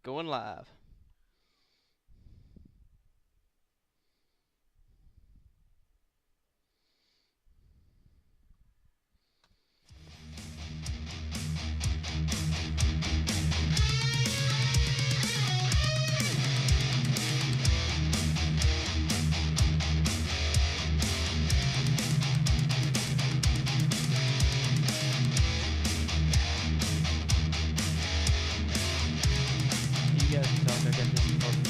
Going live. You guys can talk. I got this talking.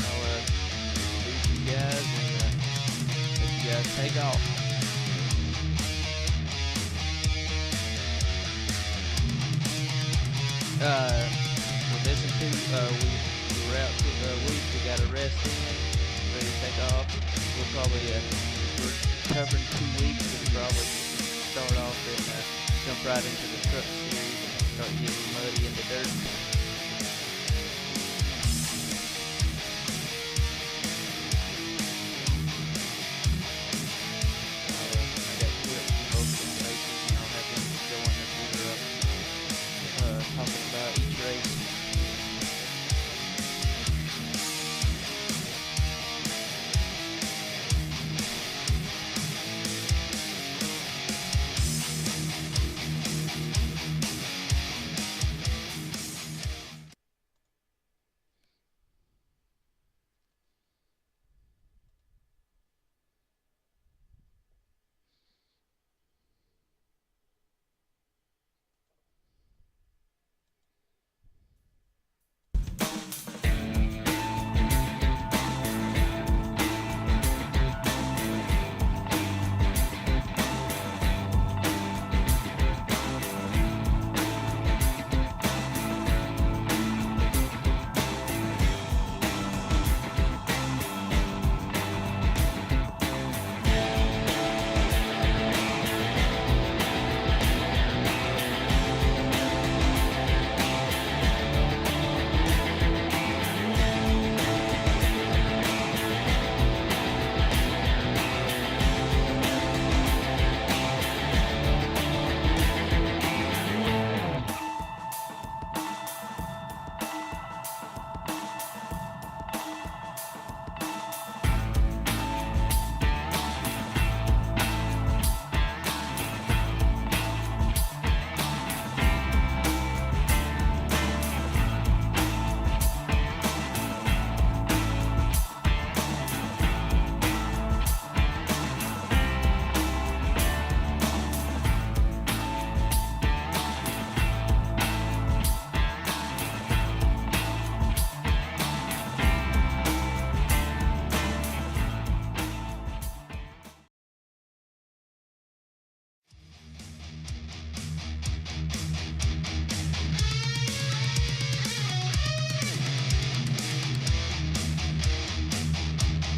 I'll leave you guys and let you guys take off. We listened to, we're out to the week. We got a rest in, ready to take off. We'll probably, we're covering 2 weeks. We'll probably start off and jump right into the truck series and start getting muddy in the dirt. I got clips from both of the races and I'll have them going as we were talking about each race.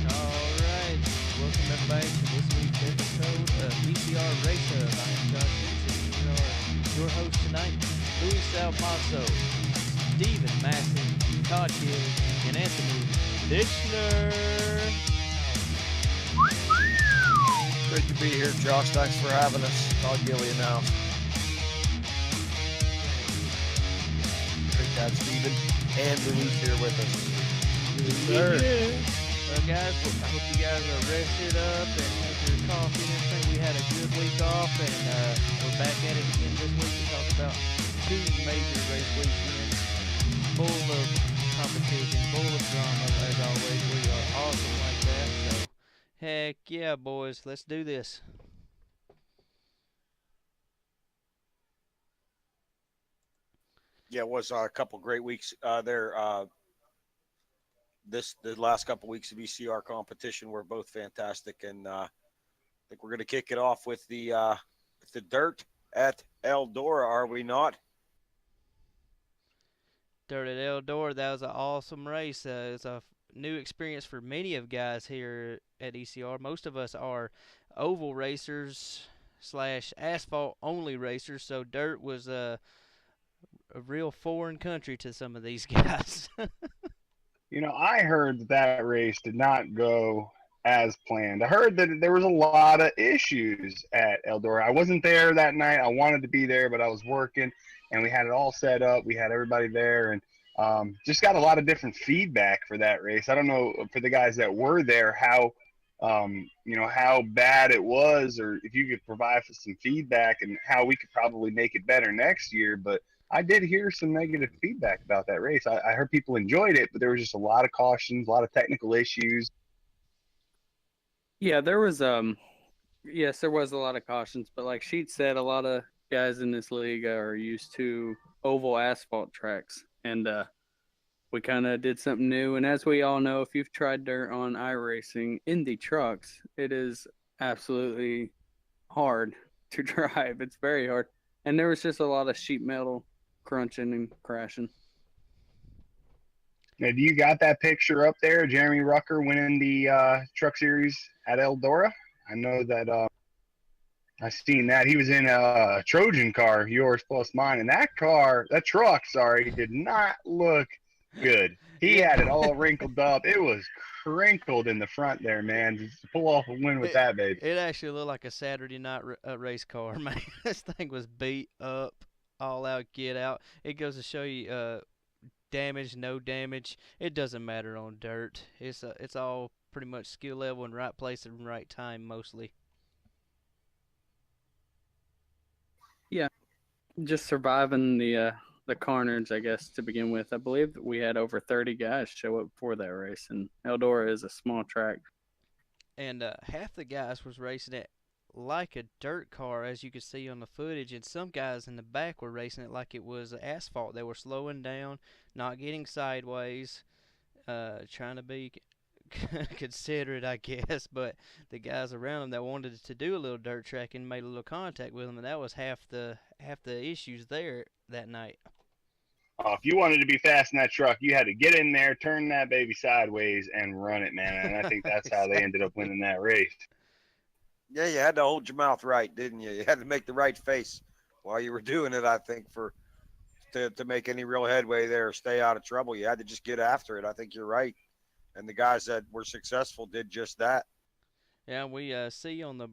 Alright, welcome everybody to this week's episode of ECR Race Hub. I am Josh Dixon, your host tonight. Luis Alfonso, Stephen Massey, Todd Gill, and Anthony Dixner. Great to be here, Josh. Thanks for having us. Todd Gillian now. Great to have Stephen and Luis here with us. Well, guys, I hope you guys are rested up and have your coffee and everything. We had a good week off, and we're back at it again this week to talk about 2 major race weekends, full of competition, full of drama, as always. We are awesome like that, so heck yeah, boys, let's do this. Yeah, it was a couple great weeks there. The last couple weeks of ECR competition were both fantastic, and I think we're going to kick it off with the dirt at Eldora, are we not? Dirt at Eldora, that was an awesome race. It's a new experience for many of guys here at ECR. Most of us are oval racers, slash asphalt only racers, so dirt was a real foreign country to some of these guys. I heard that race did not go as planned. I heard that there was a lot of issues at Eldora. I wasn't there that night. I wanted to be there, but I was working, and we had it all set up. We had everybody there, and just got a lot of different feedback for that race. I don't know for the guys that were there how bad it was, or if you could provide some feedback and how we could probably make it better next year. But I did hear some negative feedback about that race. I heard people enjoyed it, but there was just a lot of cautions, a lot of technical issues. Yeah, there was yes, there was a lot of cautions, but like Sheet said, a lot of guys in this league are used to oval asphalt tracks, and we kind of did something new. And as we all know, if you've tried dirt on iRacing in the trucks, it is absolutely hard to drive. It's very hard, and there was just a lot of sheet metal crunching and crashing. Now, do you got that picture up there? Jeremy Rucker winning the Truck Series at Eldora. I know that I seen that. He was in a Trojan car, yours plus mine, and that truck, did not look good. He had it all wrinkled up. It was crinkled in the front there, man. Just to pull off a win with that, baby. It actually looked like a Saturday night race car, man. This thing was beat up, all out, get out. It goes to show you damage, no damage. It doesn't matter on dirt. It's all pretty much skill level and right place and right time mostly. Yeah, just surviving the carnage, I guess, to begin with. I believe that we had over 30 guys show up for that race, and Eldora is a small track. And half the guys was racing it like a dirt car, as you could see on the footage, and some guys in the back were racing it like it was asphalt. They were slowing down, not getting sideways, trying to be considerate, I guess, but the guys around them that wanted to do a little dirt tracking made a little contact with them, and that was half the issues there that night. If you wanted to be fast in that truck, you had to get in there, turn that baby sideways, and run it, man. And I think that's how they ended up winning that race. Yeah, you had to hold your mouth right, didn't you? You had to make the right face while you were doing it, I think, to make any real headway there, stay out of trouble. You had to just get after it. I think you're right. And the guys that were successful did just that. Yeah, we see on the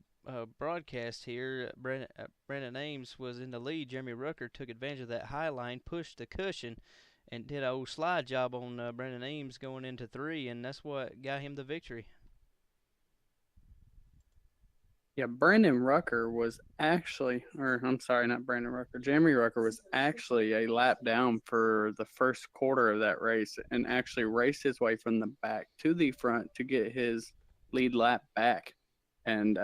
broadcast here, Brandon Ames was in the lead. Jeremy Rucker took advantage of that high line, pushed the cushion, and did a old slide job on Brandon Ames going into 3, and that's what got him the victory. Yeah, Brandon Rucker was actually, or I'm sorry, not Brandon Rucker. Jeremy Rucker was actually a lap down for the first quarter of that race and actually raced his way from the back to the front to get his lead lap back. And,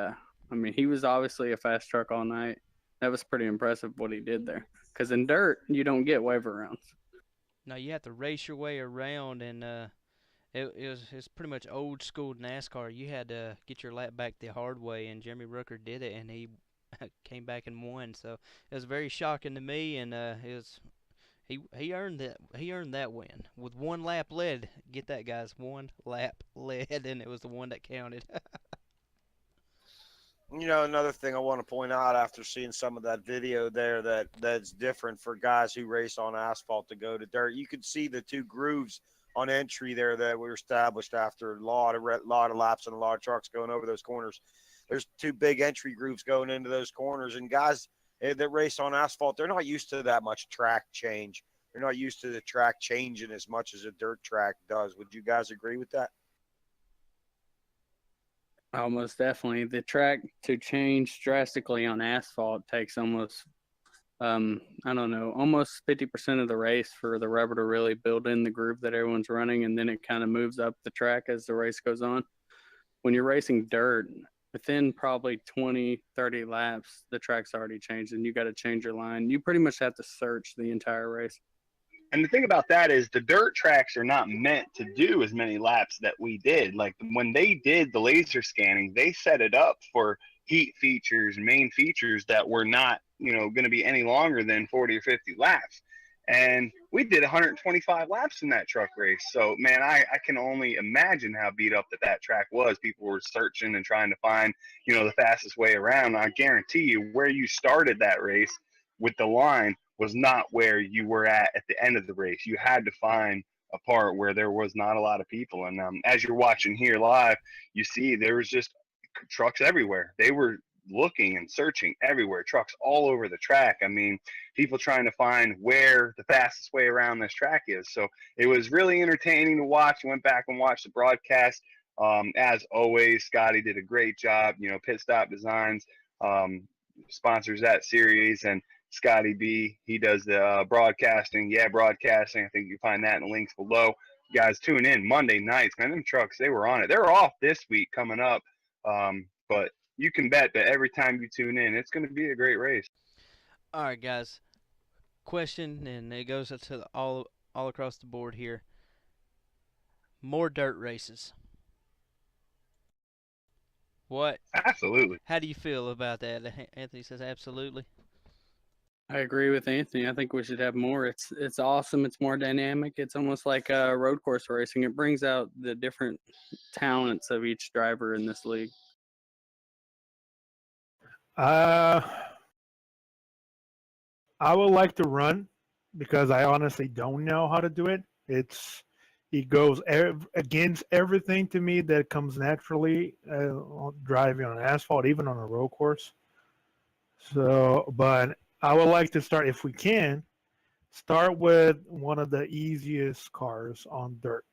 he was obviously a fast truck all night. That was pretty impressive what he did there. Because in dirt, you don't get waiver rounds. No, you have to race your way around, and it's pretty much old school NASCAR. You had to get your lap back the hard way, and Jeremy Rucker did it, and he came back and won. So it was very shocking to me, and he earned that. He earned that win with one lap led. Get that, guys, one lap led, and it was the one that counted. Another thing I want to point out after seeing some of that video there that's different for guys who race on asphalt to go to dirt. You could see the two grooves on entry there that were established after a lot of laps and a lot of trucks going over those corners. There's two big entry grooves going into those corners, and guys that race on asphalt, they're not used to that much track change. They're not used to the track changing as much as a dirt track does. Would you guys agree with that? Almost definitely. The track to change drastically on asphalt takes almost, almost 50% of the race for the rubber to really build in the groove that everyone's running, and then it kind of moves up the track as the race goes on. When you're racing dirt, within probably 20, 30 laps, the track's already changed, and you got to change your line. You pretty much have to search the entire race. And the thing about that is the dirt tracks are not meant to do as many laps that we did. Like when they did the laser scanning, they set it up for heat features, main features that were not, going to be any longer than 40 or 50 laps. And we did 125 laps in that truck race. So, man, I can only imagine how beat up that track was. People were searching and trying to find, the fastest way around. I guarantee you where you started that race with the line was not where you were at the end of the race. You had to find a part where there was not a lot of people. And as you're watching here live, you see there was just trucks everywhere. They were looking and searching everywhere, trucks all over the track. I mean, people trying to find where the fastest way around this track is. So it was really entertaining to watch. I went back and watched the broadcast. As always, Scotty did a great job. Pit Stop Designs sponsors that series, and Scotty B, he does the broadcasting. Yeah, broadcasting. I think you find that in the links below. You guys tune in Monday nights, man. Them trucks, they were on it. They're off this week coming up, but you can bet that every time you tune in, it's going to be a great race. All right, guys. Question, and it goes to all across the board here. More dirt races. What? Absolutely. How do you feel about that? Anthony says absolutely. I agree with Anthony. I think we should have more. It's awesome. It's more dynamic. It's almost like road course racing. It brings out the different talents of each driver in this league. I would like to run because I honestly don't know how to do it. It goes against everything to me that comes naturally driving on asphalt, even on a road course. So, but I would like to start, if we can, start with one of the easiest cars on dirt.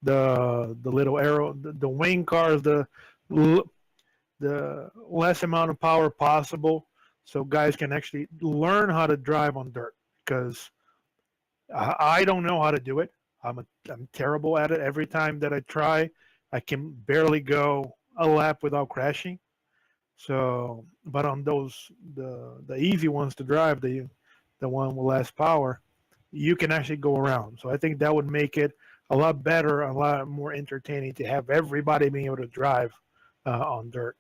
The little arrow, the wing cars, the less amount of power possible, so guys can actually learn how to drive on dirt. Because I don't know how to do it. I'm terrible at it. Every time that I try, I can barely go a lap without crashing. So, but on those the easy ones to drive, the one with less power, you can actually go around. So I think that would make it a lot better, a lot more entertaining to have everybody being able to drive on dirt.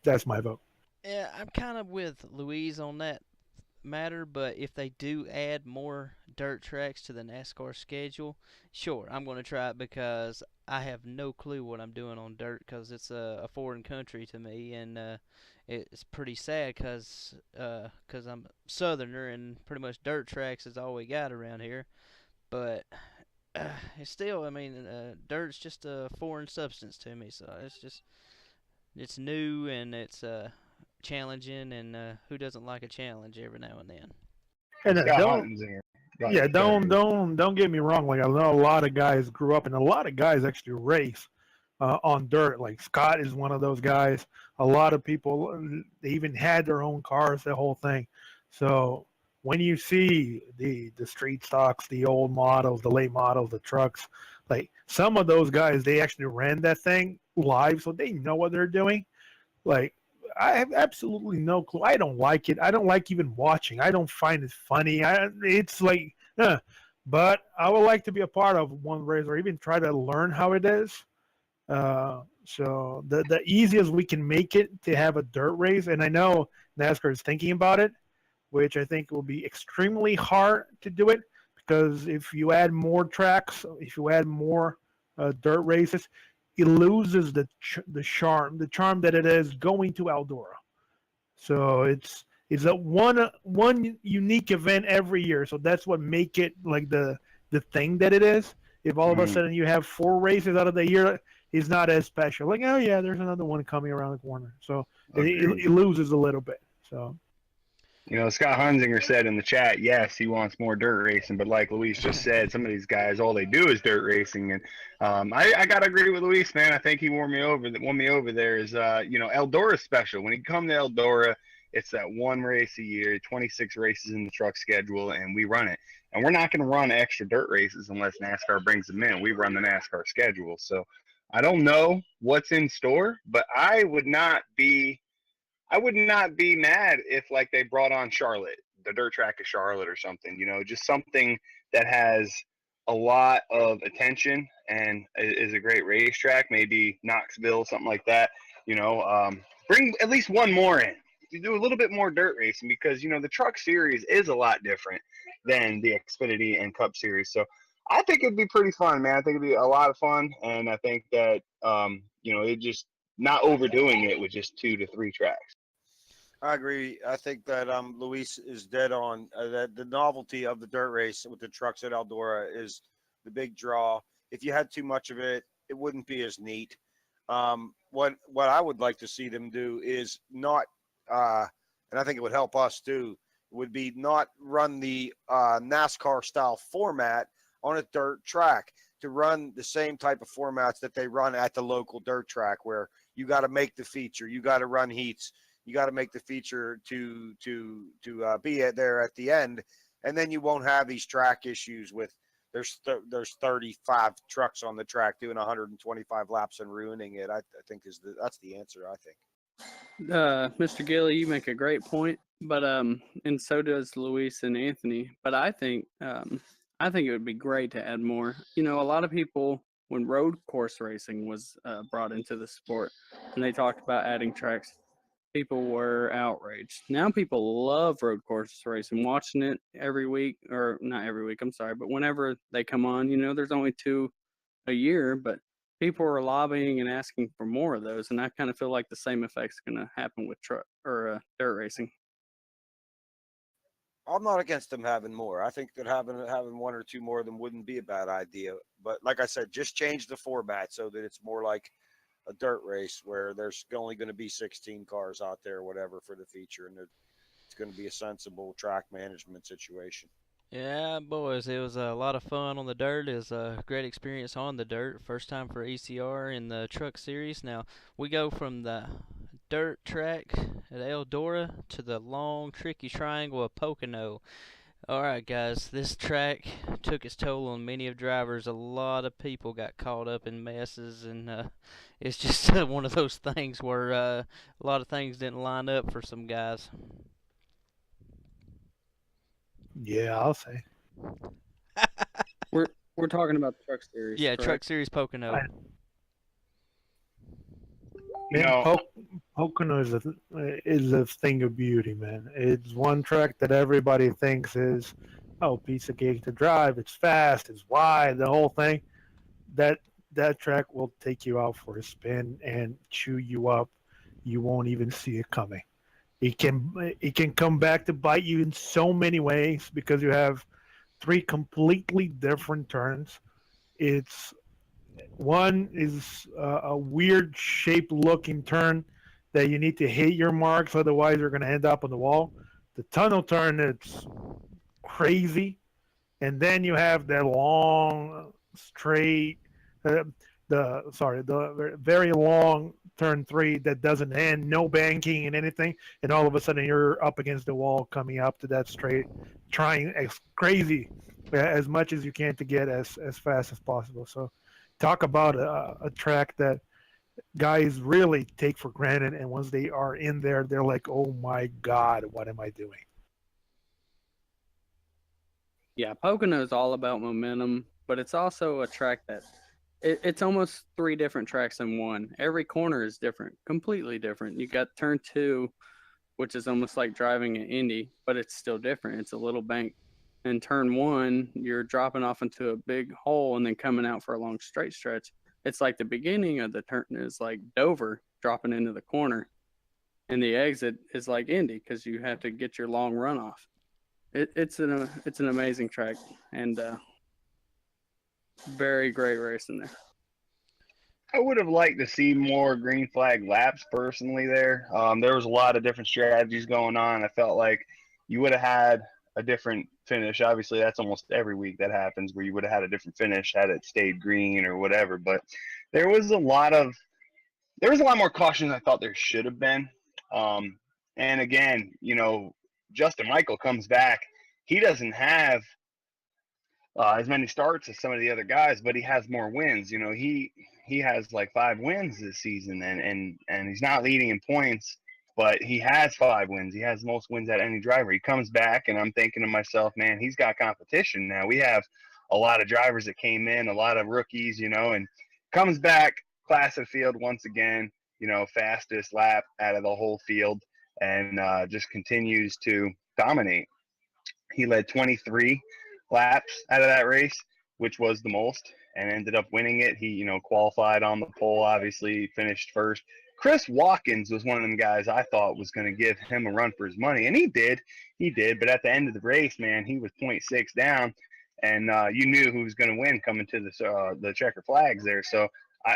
That's my vote. Yeah, I'm kind of with Louise on that matter, but if they do add more dirt tracks to the NASCAR schedule, sure, I'm going to try it because I have no clue what I'm doing on dirt because it's a foreign country to me, and it's pretty sad because I'm southerner and pretty much dirt tracks is all we got around here. But it's still, I mean, dirt's just a foreign substance to me, so it's new and it's challenging, and who doesn't like a challenge every now and then? And Don't don't get me wrong. Like I know a lot of guys grew up, and a lot of guys actually race on dirt. Like Scott is one of those guys. A lot of people they even had their own cars, the whole thing. So when you see the street stocks, the old models, the late models, the trucks, like some of those guys, they actually ran that thing live, so they know what they're doing. Like I have absolutely no clue. I don't like it. I don't like even watching. I don't find it funny. It's like, but I would like to be a part of one race or even try to learn how it is. So the easiest we can make it to have a dirt race, and I know NASCAR is thinking about it, which I think will be extremely hard to do it because if you add more tracks, if you add more dirt races, it loses the charm that it is going to Eldora. So it's a one unique event every year. So that's what make it like the thing that it is. If all of a sudden you have 4 races out of the year, it's not as special. Like, oh yeah, there's another one coming around the corner. So it loses a little bit. So. Scott Hunzinger said in the chat, yes, he wants more dirt racing, but like Luis just said, some of these guys, all they do is dirt racing, and I gotta agree with Luis, man. I think he won me over there. Is Eldora special. When you come to Eldora, it's that one race a year, 26 races in the truck schedule, and we run it. And we're not going to run extra dirt races unless NASCAR brings them in. We run the NASCAR schedule, so I don't know what's in store, but I would not be mad if like they brought on Charlotte, the dirt track of Charlotte or something, just something that has a lot of attention and is a great racetrack, maybe Knoxville, something like that, bring at least one more in, to do a little bit more dirt racing because, you know, the Truck Series is a lot different than the Xfinity and Cup Series. So I think it'd be pretty fun, man. I think it'd be a lot of fun, and I think that you know, it just not overdoing it with just 2 to 3 tracks. I agree. I think that Luis is dead on. That the novelty of the dirt race with the trucks at Eldora is the big draw. If you had too much of it, it wouldn't be as neat. What I would like to see them do is not, and I think it would help us too, would be not run the NASCAR style format on a dirt track, to run the same type of formats that they run at the local dirt track, where you got to make the feature, you got to run heats, you got to make the feature to be there at the end, and then you won't have these track issues with there's 35 trucks on the track doing 125 laps and ruining it. I think that's the answer. I think. Mr. Gilly, you make a great point, but and so does Luis and Anthony. But I think it would be great to add more. You know, a lot of people, when road course racing was brought into the sport, and they talked about adding tracks, people were outraged. Now people love road course racing, watching it every week, or not every week, I'm sorry, but whenever they come on. You know, there's only 2 a year, but people are lobbying and asking for more of those, and I kind of feel like the same effect's going to happen with truck or dirt racing. I'm not against them having more. I think that having 1 or 2 more of them wouldn't be a bad idea. But like I said, just change the format so that it's more like a dirt race where there's only going to be 16 cars out there or whatever for the feature, and it's going to be a sensible track management situation. Yeah, boys, it was a lot of fun on the dirt. It was a great experience on the dirt. First time for ECR in the Truck Series. Now, we go from the dirt track at Eldora to the long, tricky triangle of Pocono. All right, guys, this track took its toll on many of drivers. A lot of people got caught up in messes, and it's just one of those things where a lot of things didn't line up for some guys. Yeah, I'll say. We're talking about the Truck Series. Yeah, correct? Truck Series Pocono. You Man, know, Pocono is a thing of beauty, man. It's one track that everybody thinks is, oh, piece of cake to drive. It's fast. It's wide. The whole thing. That track will take you out for a spin and chew you up. You won't even see it coming. It can come back to bite you in so many ways because you have 3 completely different turns. It's one is a weird shape looking turn that you need to hit your marks, otherwise you're going to end up on the wall. The tunnel turn, it's crazy, and then you have that long straight, the very long turn 3 that doesn't end, no banking and anything, and all of a sudden you're up against the wall coming up to that straight, trying as crazy as much as you can to get as fast as possible. So talk about a track that guys really take for granted, and once they are in there, they're like, oh my God, what am I doing? Yeah, Pocono is all about momentum, but it's also a track that it's almost 3 different tracks in one. Every corner is different, completely different. You got turn 2, which is almost like driving an Indy, but it's still different. It's a little bank. And turn 1, you're dropping off into a big hole and then coming out for a long straight stretch. It's like the beginning of the turn is like Dover dropping into the corner, and the exit is like Indy because you have to get your long run off. It's an amazing track, and very great race in there. I would have liked to see more green flag laps personally there. There was a lot of different strategies going on. I felt like you would have had a different finish. Obviously, that's almost every week that happens where you would have had a different finish had it stayed green or whatever. But there was a lot more caution than I thought there should have been. And again, you know, Justin Michael comes back. He doesn't have as many starts as some of the other guys, but he has more wins. You know, he has like 5 wins this season, and he's not leading in points, but he has 5 wins. He has the most wins at any driver. He comes back, and I'm thinking to myself, man, he's got competition now. We have a lot of drivers that came in, a lot of rookies, you know, and comes back, class of field once again, you know, fastest lap out of the whole field. and just continues to dominate. He led 23 laps out of that race, which was the most, and ended up winning it. He, qualified on the pole, obviously, finished first. Chris Watkins was one of them guys I thought was going to give him a run for his money, and he did. He did, but at the end of the race, man, he was 0.6 down, and you knew who was going to win coming to the checker flags there. So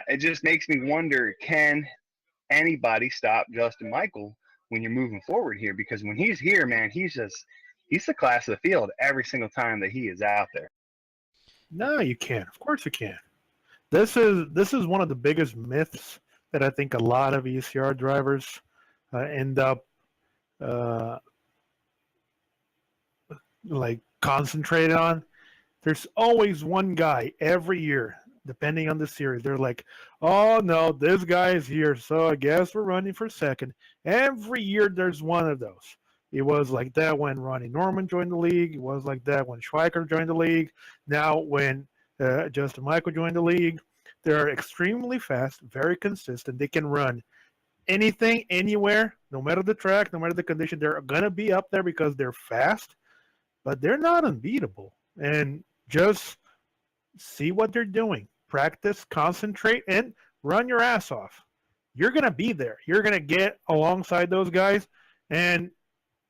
it just makes me wonder, can anybody stop Justin Michael when you're moving forward here? Because when he's here, man, he's the class of the field every single time that he is out there. No, you can't. Of course you can. This is one of the biggest myths that I think a lot of ECR drivers end up like concentrated on. There's always one guy every year, depending on the series. They're like, oh no, this guy is here, so I guess we're running for second. Every year there's one of those. It was like that when Ronnie Norman joined the league. It was like that when Schweiker joined the league. Now when Justin Michael joined the league. They're extremely fast, very consistent. They can run anything, anywhere, no matter the track, no matter the condition. They're going to be up there because they're fast, but they're not unbeatable. And just see what they're doing. Practice, concentrate, and run your ass off. You're going to be there. You're going to get alongside those guys. And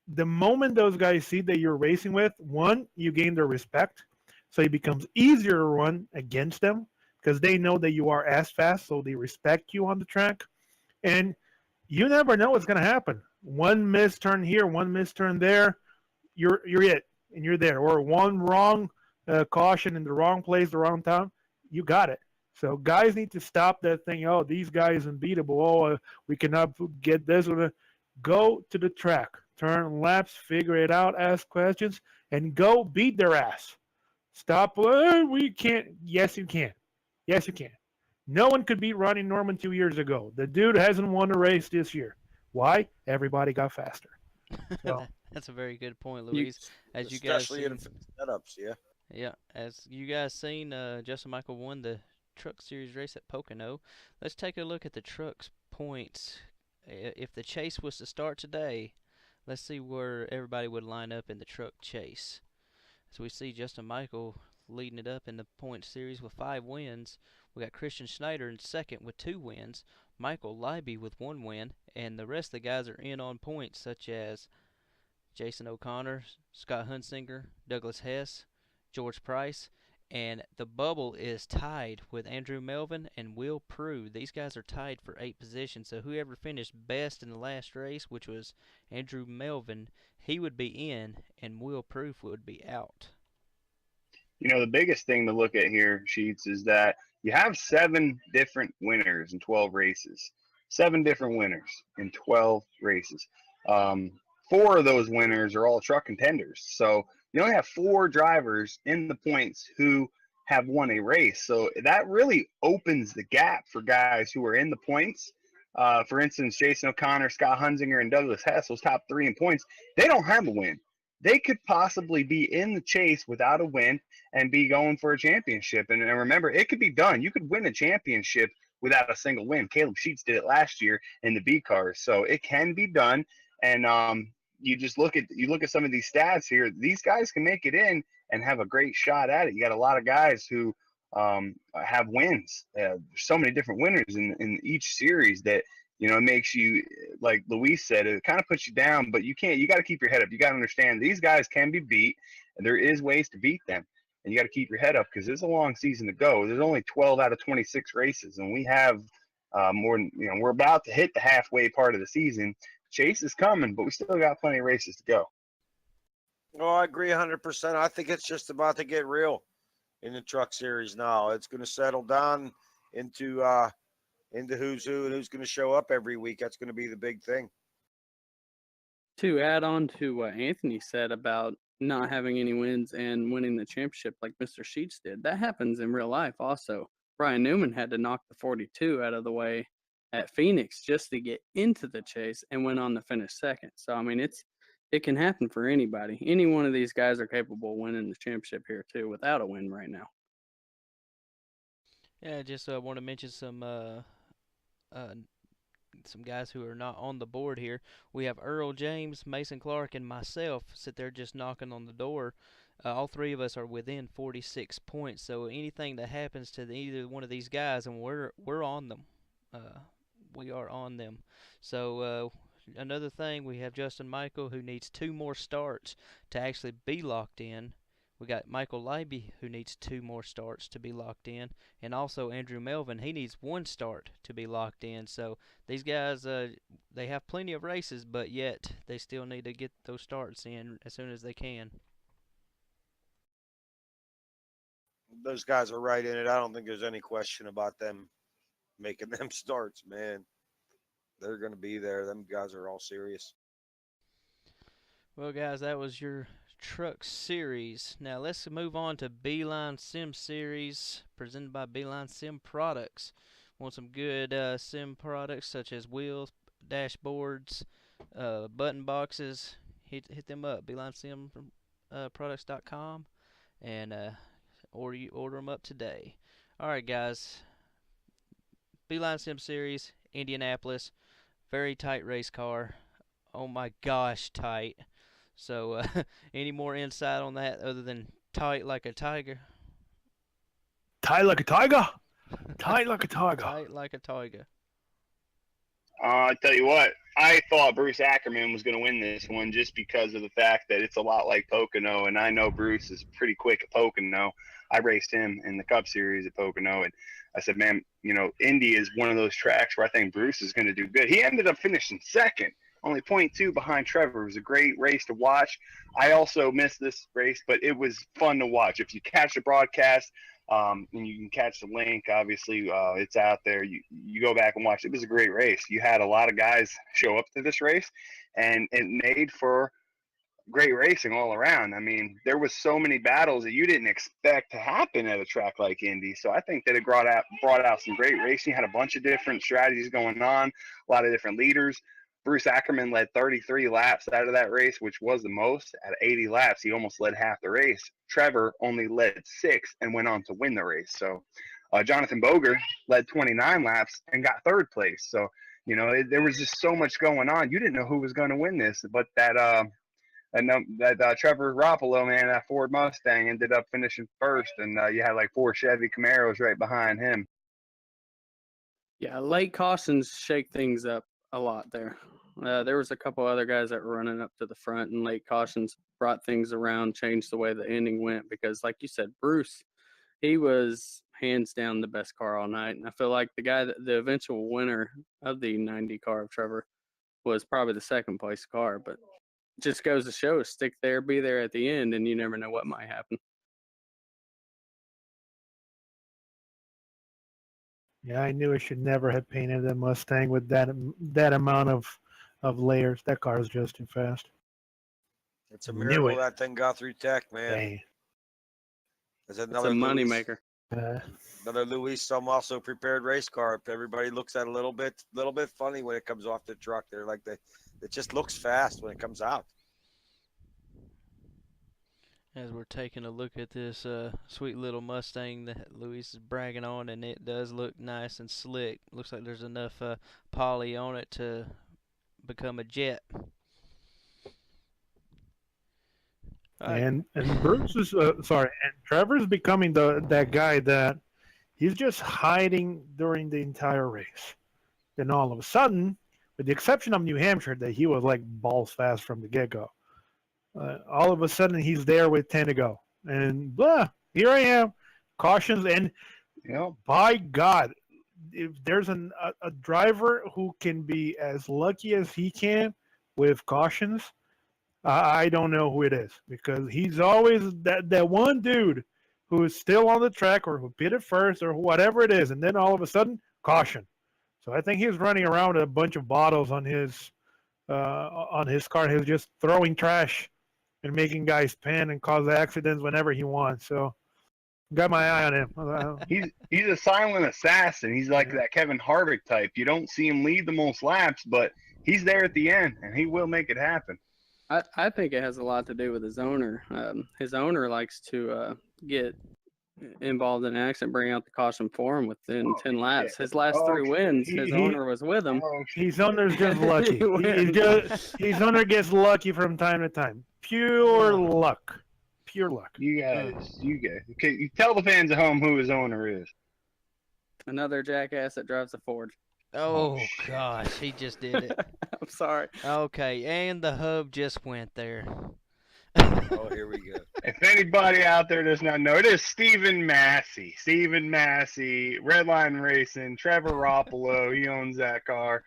the moment those guys see that you're racing with, one, you gain their respect. So it becomes easier to run against them because they know that you are as fast, so they respect you on the track. And you never know what's going to happen. One missed turn here, one missed turn there, you're it, and you're there. Or one wrong caution in the wrong place, the wrong time, you got it. So guys need to stop that thing, oh, these guys unbeatable, oh, we cannot get this. Go to the track, turn laps, figure it out, ask questions, and go beat their ass. Stop, we can't. Yes, you can. Yes, you can. No one could beat Ronnie Norman 2 years ago. The dude hasn't won a race this year. Why? Everybody got faster. So, That's a very good point, Luis. As you especially guys in setups, yeah. Yeah, as you guys seen, Justin Michael won the Truck Series race at Pocono. Let's take a look at the truck's points. If the chase was to start today, let's see where everybody would line up in the truck chase. So we see Justin Michael leading it up in the point series with 5 wins. We got Christian Schneider in second with 2 wins. Michael Leiby with 1 win. And the rest of the guys are in on points, such as Jason O'Connor, Scott Hunsinger, Douglas Hess, George Price. And the bubble is tied with Andrew Melvin and Will Prue. These guys are tied for 8 positions. So whoever finished best in the last race, which was Andrew Melvin, he would be in, and Will Proof would be out. The biggest thing to look at here, Sheets, is that you have 7 different winners in 12 races. 7 different winners in 12 races. 4 of those winners are all truck contenders. So you only have 4 drivers in the points who have won a race. So that really opens the gap for guys who are in the points. For instance, Jason O'Connor, Scott Hunsinger, and Douglas Hess, those top 3 in points, they don't have a win. They could possibly be in the chase without a win and be going for a championship. And remember, it could be done. You could win a championship without a single win. Caleb Sheets did it last year in the B cars, so it can be done. And you look at some of these stats here. These guys can make it in and have a great shot at it. You got a lot of guys who have wins. There's so many different winners in each series that it makes you, like Luis said, it kind of puts you down. But you got to keep your head up. You got to understand these guys can be beat, and there is ways to beat them. And you got to keep your head up because there's a long season to go. There's only 12 out of 26 races, and we have more than we're about to hit the halfway part of the season. Chase is coming, but we still got plenty of races to go. Oh, I agree 100%. I think it's just about to get real in the truck series now. It's going to settle down into who's who and who's going to show up every week. That's going to be the big thing. To add on to what Anthony said about not having any wins and winning the championship like Mr. Sheets did, that happens in real life also. Brian Newman had to knock the 42 out of the way at Phoenix just to get into the chase and went on to finish second. So, I mean, it can happen for anybody. Any one of these guys are capable of winning the championship here, too, without a win right now. Yeah, I just want to mention some some guys who are not on the board here. We have Earl James, Mason Clark, and myself sit there just knocking on the door. All three of us are within 46 points. So anything that happens to either one of these guys, and we're on them. We are on them. So another thing, we have Justin Michael, who needs 2 more starts to actually be locked in. We got Michael Leiby, who needs 2 more starts to be locked in, and also Andrew Melvin. He needs 1 start to be locked in. So these guys, they have plenty of races, but yet they still need to get those starts in as soon as they can. Those guys are right in it. I don't think there's any question about them making them starts, man. They're going to be there. Them guys are all serious. Well, guys, that was your Truck Series. Now let's move on to Beeline Sim Series, presented by Beeline Sim Products. Want some good sim products such as wheels, dashboards, button boxes? Hit them up, BeelineSimProducts.com, and order them up today. All right, guys. Beeline Sim Series, Indianapolis, very tight race car. Oh my gosh, tight. So, any more insight on that other than tight like a tiger? Tight like a tiger. Tight like a tiger. Tight like a tiger. I tell you what, I thought Bruce Ackerman was going to win this one just because of the fact that it's a lot like Pocono, and I know Bruce is pretty quick at Pocono. I raced him in the Cup Series at Pocono, and I said, man, you know, Indy is one of those tracks where I think Bruce is going to do good. He ended up finishing second, only 0.2 behind Trevor. It was a great race to watch. I also missed this race, but it was fun to watch. If you catch the broadcast, and you can catch the link, obviously, it's out there. You go back and watch. It was a great race. You had a lot of guys show up to this race, and it made for great racing all around. I mean, there was so many battles that you didn't expect to happen at a track like Indy. So I think that it brought out some great racing. Had a bunch of different strategies going on, a lot of different leaders. Bruce Ackerman led 33 laps out of that race, which was the most. At 80 laps, he almost led half the race. Trevor only led 6 and went on to win the race. So Jonathan Boger led 29 laps and got 3rd place. So, you know, there was just so much going on. You didn't know who was going to win this, but that Trevor Roppolo, man, that Ford Mustang ended up finishing 1st, and you had like 4 Chevy Camaros right behind him. Yeah, late cautions shake things up a lot there. There was a couple other guys that were running up to the front, and late cautions brought things around, changed the way the ending went. Because, like you said, Bruce, he was hands down the best car all night, and I feel like the eventual winner of the 90 car of Trevor was probably the 2nd place car. But it just goes to show, stick there, be there at the end, and you never know what might happen. Yeah, I knew I should never have painted a Mustang with that amount of layers. That car is just too fast. It's a Knew miracle it. that thing got through tech, man. Dang. It's It's a another moneymaker. Another Luis also prepared race car. Everybody looks at it a little bit funny when it comes off the truck. They're like it just looks fast when it comes out. As we're taking a look at this sweet little Mustang that Luis is bragging on, and it does look nice and slick. Looks like there's enough poly on it to become a jet. And Bruce is and Trevor's becoming that guy that he's just hiding during the entire race. Then all of a sudden, with the exception of New Hampshire, that he was like balls fast from the get-go. All of a sudden, he's there with 10 to go. And blah, here I am. Cautions. And by God, if there's a driver who can be as lucky as he can with cautions, I don't know who it is. Because he's always that one dude who is still on the track or who pitted first or whatever it is. And then all of a sudden, caution. So I think he's running around with a bunch of bottles on his car. He's just throwing trash and making guys pan and cause accidents whenever he wants. So, got my eye on him. He's a silent assassin. He's like that Kevin Harvick type. You don't see him lead the most laps, but he's there at the end, and he will make it happen. I think it has a lot to do with his owner. His owner likes to get involved in an accident, bring out the caution for him within 10 laps. His last Oh, 3 wins, he- his he- owner was with him. Oh, His owner's just lucky. He wins. His owner gets lucky from time to time. Pure luck. Pure luck. you guys. Okay, you tell the fans at home who his owner is. Another jackass that drives a Ford. Oh shit. gosh, he just did it. I'm sorry. Okay, and the hub just went there. Oh, here we go. If anybody out there does not know, it is Stephen Massey. Stephen Massey, Redline Racing, Trevor Roppolo. He owns that car.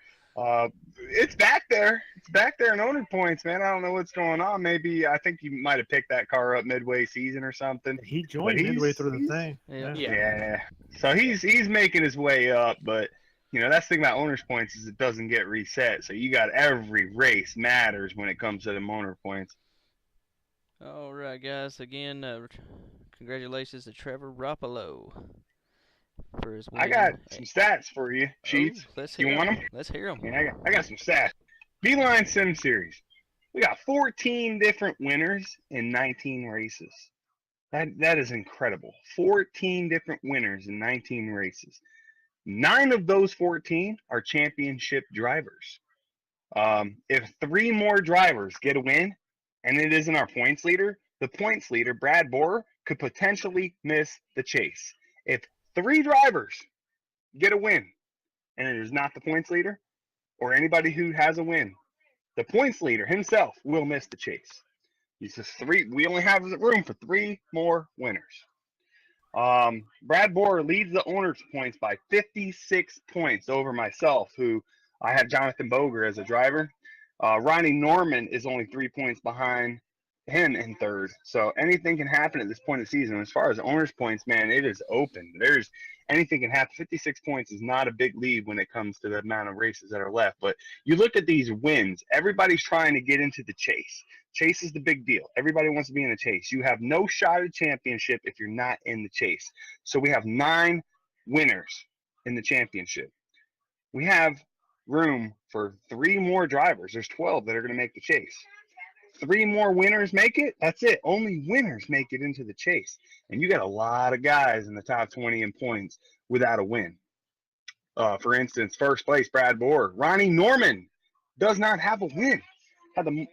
It's back there. It's back there in owner points, man. I don't know what's going on. Maybe I think you might have picked that car up midway season or something. He joined But midway through the he's- thing. Yeah. Yeah. So he's making his way up, but that's the thing about owners points is it doesn't get reset. So you got every race matters when it comes to the owner points. All right, guys. Again, congratulations to Trevor Roppolo for his win. I got some stats for you, Sheets. Oh, let's You hear want 'em. 'em? Let's hear them. Yeah, I got some stats. Beeline Sim Series. We got 14 different winners in 19 races. That is incredible. 14 different winners in 19 races. 9 of those 14 are championship drivers. If 3 more drivers get a win, and it isn't our points leader, the points leader, Brad Borer, could potentially miss the chase. If 3 drivers get a win, and it is not the points leader, or anybody who has a win, the points leader himself will miss the chase. He says 3. We only have room for 3 more winners. Brad Borer leads the owners points by 56 points over myself, who I have Jonathan Boger as a driver. Ronnie Norman is only 3 points behind him in third. So anything can happen at this point of the season. As far as owners points, man, it is open. There's anything can happen. 56 points is not a big lead when it comes to the amount of races that are left. But you look at these wins, everybody's trying to get into the chase. Chase is the big deal. Everybody wants to be in the chase. You have no shot at championship if you're not in the chase. So we have 9 winners in the championship. We have room for 3 more drivers. There's 12 that are going to make the chase. 3 more winners make it. That's it. Only winners make it into the chase. And you got a lot of guys in the top 20 in points without a win. For instance, first place, Brad Borer. Ronnie Norman does not have a win.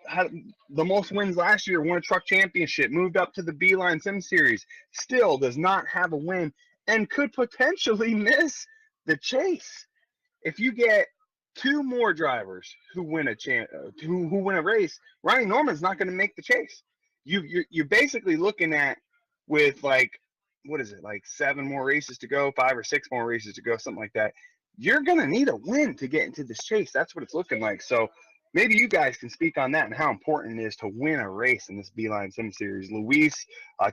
Had the most wins last year, won a truck championship, moved up to the Beeline Sim Series, still does not have a win, and could potentially miss the chase. If you get 2 more drivers who win who win a race, Ronnie Norman's not going to make the chase. You're basically looking at with like 7 more races to go, 5 or 6 more races to go, something like that. You're going to need a win to get into this chase. That's what it's looking like. So maybe you guys can speak on that and how important it is to win a race in this Beeline Sim Series. Luis,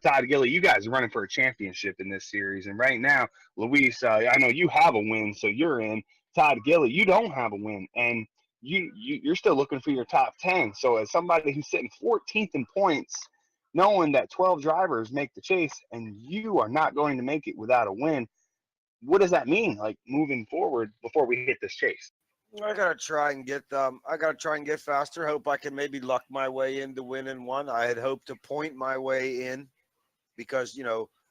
Todd Gilly, you guys are running for a championship in this series. And right now, Luis, I know you have a win, so you're in. Todd Gilly, you don't have a win, and you're still looking for your top 10. So as somebody who's sitting 14th in points, knowing that 12 drivers make the chase and you are not going to make it without a win, what does that mean, like moving forward before we hit this chase? I gotta try and get faster. Hope I can maybe luck my way into winning one. I had hoped to point my way in because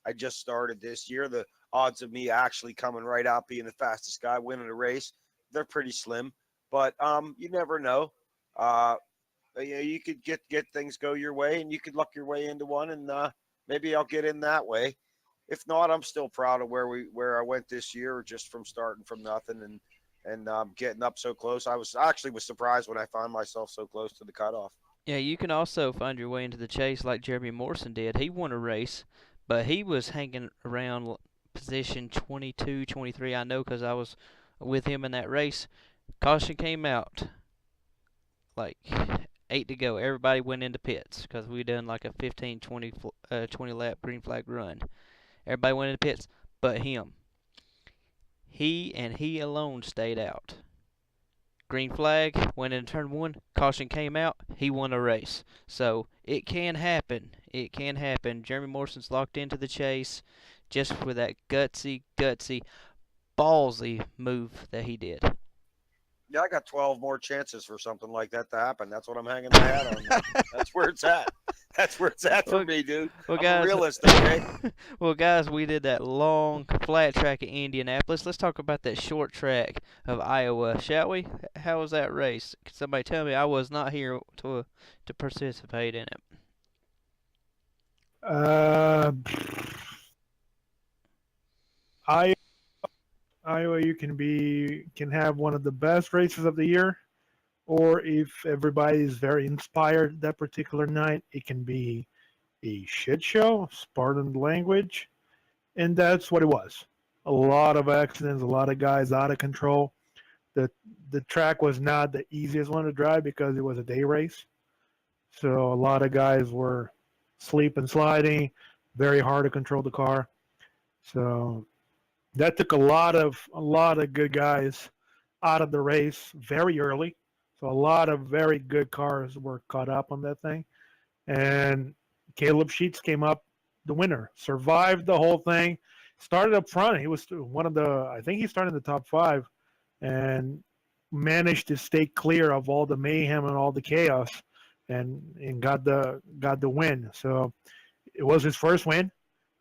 I just started this year. The odds of me actually coming right out being the fastest guy winning a race, they're pretty slim. But you never know. You could get things go your way, and you could luck your way into one, and maybe I'll get in that way. If not, I'm still proud of where I went this year, just from starting from nothing and getting up so close. I was surprised when I found myself so close to the cutoff. Yeah, you can also find your way into the chase like Jeremy Morrison did. He won a race, but he was hanging around position 22, 23. I know because I was with him in that race. Caution came out, like 8 to go. Everybody went into pits because we done like a 15, 20 lap green flag run. Everybody went into pits but him. He alone stayed out. Green flag, went into turn 1, caution came out, he won a race. So it can happen. It can happen. Jeremy Morrison's locked into the chase just for that gutsy, ballsy move that he did. Yeah, I got 12 more chances for something like that to happen. That's what I'm hanging my hat on. That's where it's at. That's where it's at for Well, me, dude. well, I'm a guys, realist, okay? well, guys, we did that long flat track at Indianapolis. Let's talk about that short track of Iowa, shall we? How was that race? Can somebody tell me? I was not here to participate in it. Uh, I Iowa, you can have one of the best races of the year, or if everybody is very inspired that particular night, it can be a shit show, Spartan language, and that's what it was. A lot of accidents, a lot of guys out of control. The the track was not the easiest one to drive because it was a day race, so a lot of guys were sleep and sliding, very hard to control the car. So that took a lot of good guys out of the race very early. So a lot of very good cars were caught up on that thing. And Caleb Sheets came up the winner, survived the whole thing, started up front. He was one of the, I think he started in the top five and managed to stay clear of all the mayhem and all the chaos and got the win. So it was his first win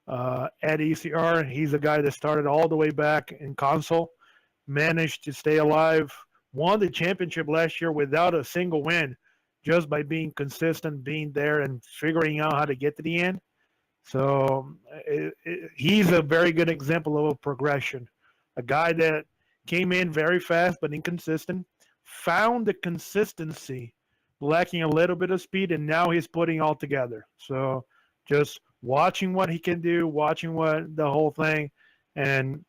at ECR. He's a guy that started all the way back in console, managed to stay alive, won the championship last year without a single win, just by being consistent, being there, and figuring out how to get to the end. So he's a very good example of a progression. A guy that came in very fast but inconsistent, found the consistency, lacking a little bit of speed, and now he's putting all together. So just watching what he can do, watching what the whole thing, and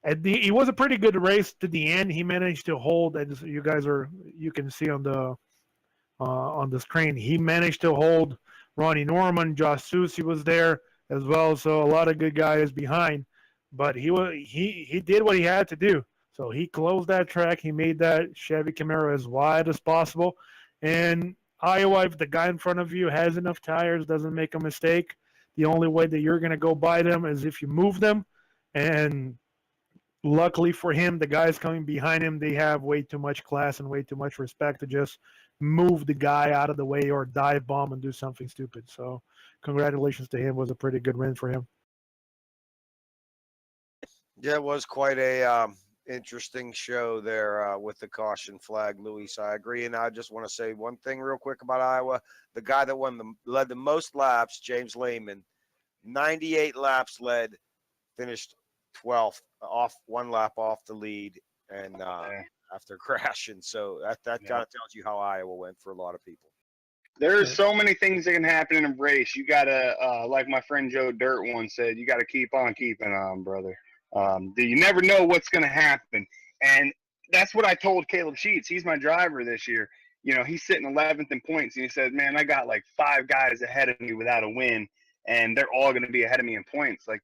it was a pretty good race to the end. He managed to hold, as you can see on the screen. He managed to hold Ronnie Norman, Josh Susi was there as well, so a lot of good guys behind. But he did what he had to do. So he closed that track. He made that Chevy Camaro as wide as possible. And Iowa, if the guy in front of you has enough tires, doesn't make a mistake, the only way that you're going to go by them is if you move them. And luckily for him, the guys coming behind him, they have way too much class and way too much respect to just move the guy out of the way or dive bomb and do something stupid. So congratulations to him. It was a pretty good win for him. Yeah, it was quite a interesting show there with the caution flag, Luis. I agree, and I just want to say one thing real quick about Iowa. The guy that led the most laps, James Lehman, 98 laps led, finished 12th, off one lap off the lead, and after crashing. So that kind of tells you how Iowa went for a lot of people. There's so many things that can happen in a race. You gotta, like my friend Joe Dirt once said, you gotta keep on keeping on, brother. You never know what's gonna happen, and that's what I told Caleb Sheets. He's my driver this year. You know, he's sitting 11th in points, and he said, "Man, I got like 5 guys ahead of me without a win, and they're all gonna be ahead of me in points. Like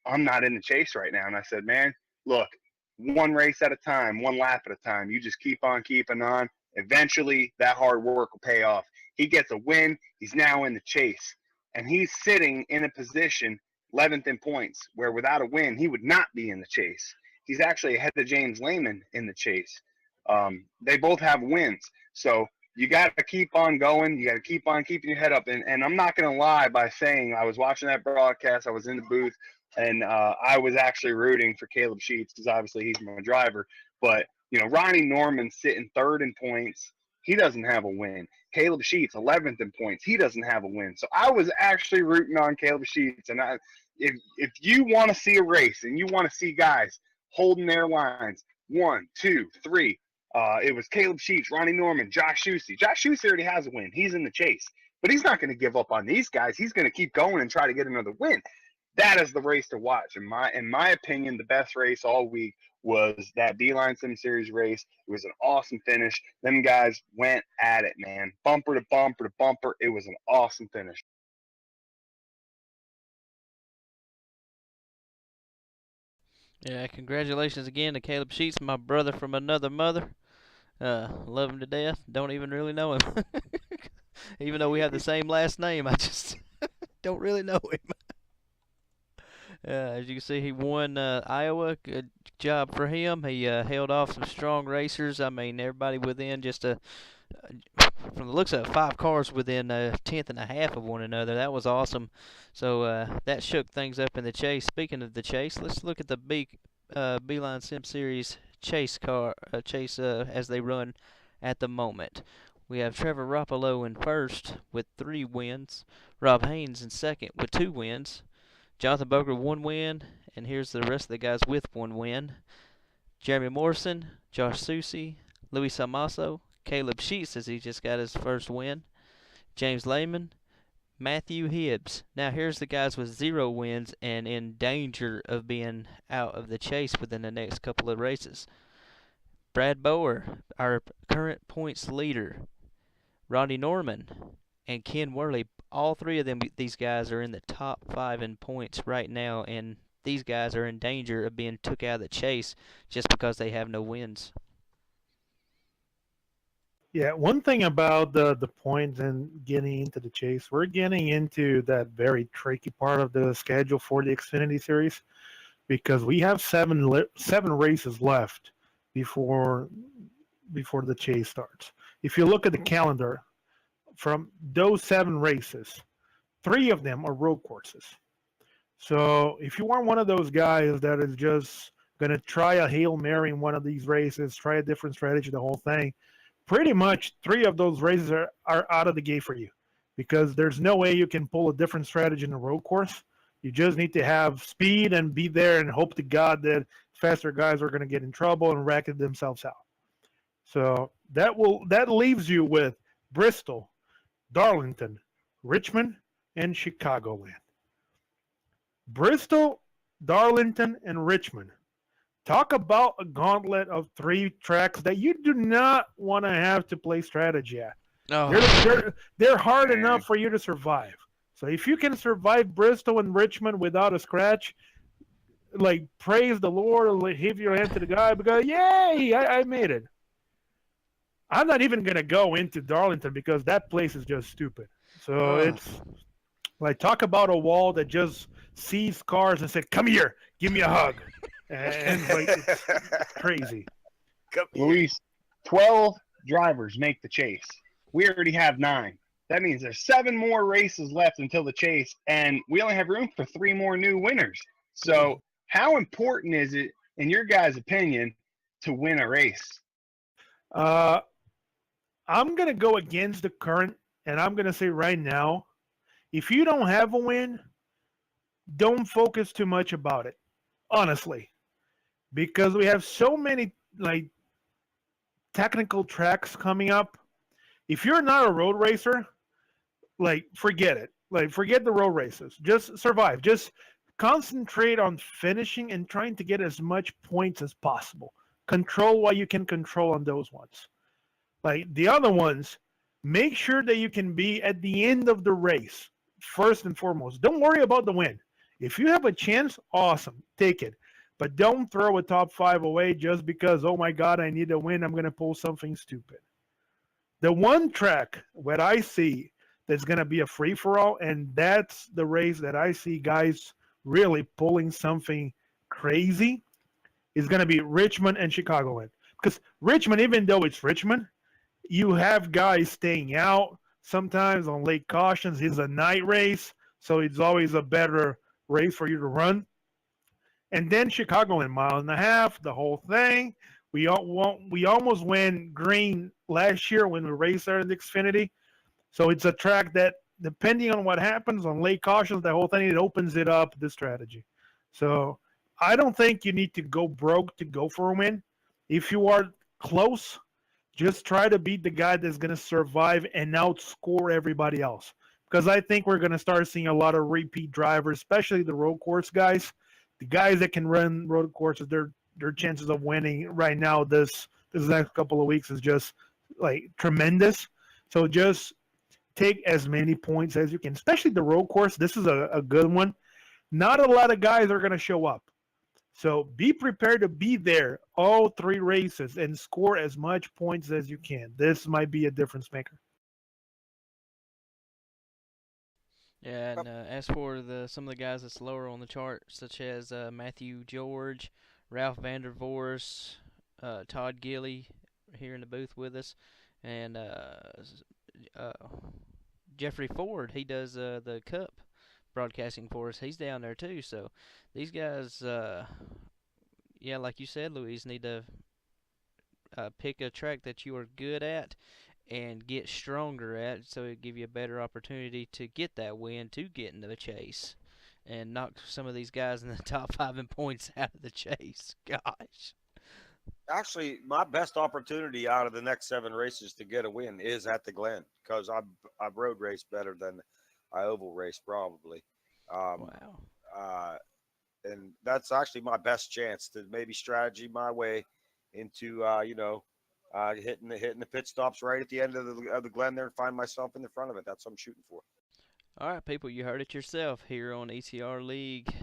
I'm not in the chase right now." And I said, "Man, look, one race at a time, one lap at a time. You just keep on keeping on. Eventually, that hard work will pay off." He gets a win. He's now in the chase. And he's sitting in a position 11th in points where without a win, he would not be in the chase. He's actually ahead of James Lehman in the chase. They both have wins. So you got to keep on going. You got to keep on keeping your head up. And I'm not going to lie by saying I was watching that broadcast. I was in the booth, and I was actually rooting for Caleb Sheets because obviously he's my driver. But, you know, Ronnie Norman sitting 3rd in points. He doesn't have a win. Caleb Sheets, 11th in points. He doesn't have a win. So I was actually rooting on Caleb Sheets. And if you want to see a race and you want to see guys holding their lines, 1, 2, 3, it was Caleb Sheets, Ronnie Norman, Josh Susi. Josh Susi already has a win. He's in the chase. But he's not going to give up on these guys. He's going to keep going and try to get another win. That is the race to watch. In my opinion, the best race all week was that Beeline Sim Series race. It was an awesome finish. Them guys went at it, man. Bumper to bumper to bumper. It was an awesome finish. Yeah, congratulations again to Caleb Sheets, my brother from another mother. Love him to death. Don't even really know him. Even though we have the same last name, I just don't really know him. As you can see, he won Iowa. Good job for him. He held off some strong racers. I mean, everybody within just a from the looks of it, 5 cars within a tenth and a half of one another. That was awesome. So that shook things up in the chase. Speaking of the chase, let's look at the Beeline Sim Series chase as they run at the moment. We have Trevor Rapaloe in first with 3 wins, Rob Haynes in second with 2 wins, Jonathan Boger 1 win, and here's the rest of the guys with 1 win. Jeremy Morrison, Josh Susi, Luis Amaso, Caleb Sheets as he just got his first win, James Lehman, Matthew Hibbs. Now here's the guys with 0 wins and in danger of being out of the chase within the next couple of races. Brad Bower, our current points leader, Rodney Norman, and Ken Worley. All 3 of these guys are in the top 5 in points right now, and these guys are in danger of being took out of the chase just because they have no wins. Yeah, one thing about the points and getting into the chase, we're getting into that very tricky part of the schedule for the Xfinity Series because we have 7 races left before the chase starts. If you look at the calendar, from those 7 races, 3 of them are road courses. So if you are one of those guys that is just going to try a Hail Mary in one of these races, try a different strategy, the whole thing, pretty much 3 of those races are out of the gate for you because there's no way you can pull a different strategy in a road course. You just need to have speed and be there and hope to God that faster guys are going to get in trouble and rack themselves out. So that leaves you with Bristol, Darlington, Richmond, and Chicagoland. Bristol, Darlington, and Richmond. Talk about a gauntlet of 3 tracks that you do not want to have to play strategy at. Oh. They're hard enough for you to survive. So if you can survive Bristol and Richmond without a scratch, like praise the Lord, like, give your hand to the guy because yay, I made it. I'm not even gonna go into Darlington because that place is just stupid. So it's like talk about a wall that just sees cars and said, "Come here, give me a hug," and like it's crazy. Luis, 12 drivers make the chase. We already have 9. That means there's 7 more races left until the chase, and we only have room for 3 more new winners. So, how important is it, in your guys' opinion, to win a race? I'm going to go against the current, and I'm going to say right now, if you don't have a win, don't focus too much about it, honestly, because we have so many like technical tracks coming up. If you're not a road racer, like forget it. Like forget the road races. Just survive. Just concentrate on finishing and trying to get as much points as possible. Control what you can control on those ones. Like the other ones, make sure that you can be at the end of the race, first and foremost. Don't worry about the win. If you have a chance, awesome, take it. But don't throw a top 5 away just because, oh my God, I need a win. I'm going to pull something stupid. The one track what I see that's going to be a free-for-all, and that's the race that I see guys really pulling something crazy, is going to be Richmond and Chicagoland. Because Richmond, even though it's Richmond, you have guys staying out sometimes on late cautions. It's a night race, so it's always a better race for you to run. And then Chicagoland, 1.5 miles, the whole thing. We almost went green last year when we raced there in the Xfinity. So it's a track that, depending on what happens on late cautions, the whole thing, it opens it up, the strategy. So I don't think you need to go broke to go for a win. If you are close, just try to beat the guy that's going to survive and outscore everybody else. Because I think we're going to start seeing a lot of repeat drivers, especially the road course guys. The guys that can run road courses, their chances of winning right now this next couple of weeks is just like tremendous. So just take as many points as you can, especially the road course. This is a good one. Not a lot of guys are going to show up. So be prepared to be there all 3 races and score as much points as you can. This might be a difference maker. Yeah, and as for some of the guys that's lower on the chart, such as Matthew George, Ralph Vandervoorst, Todd Gilly here in the booth with us, and Jeffrey Ford, he does the Cup broadcasting for us. He's down there too. So these guys, yeah, like you said, Louise, need to pick a track that you are good at and get stronger at, so it give you a better opportunity to get that win, to get into the chase, and knock some of these guys in the top 5 in points out of the chase. Gosh. Actually, my best opportunity out of the next 7 races to get a win is at the Glen, because I road race better than I oval race probably. Wow. And that's actually my best chance to maybe strategy my way into hitting the pit stops right at the end of the Glen there and find myself in the front of it. That's what I'm shooting for. All right, people, you heard it yourself here on ECR League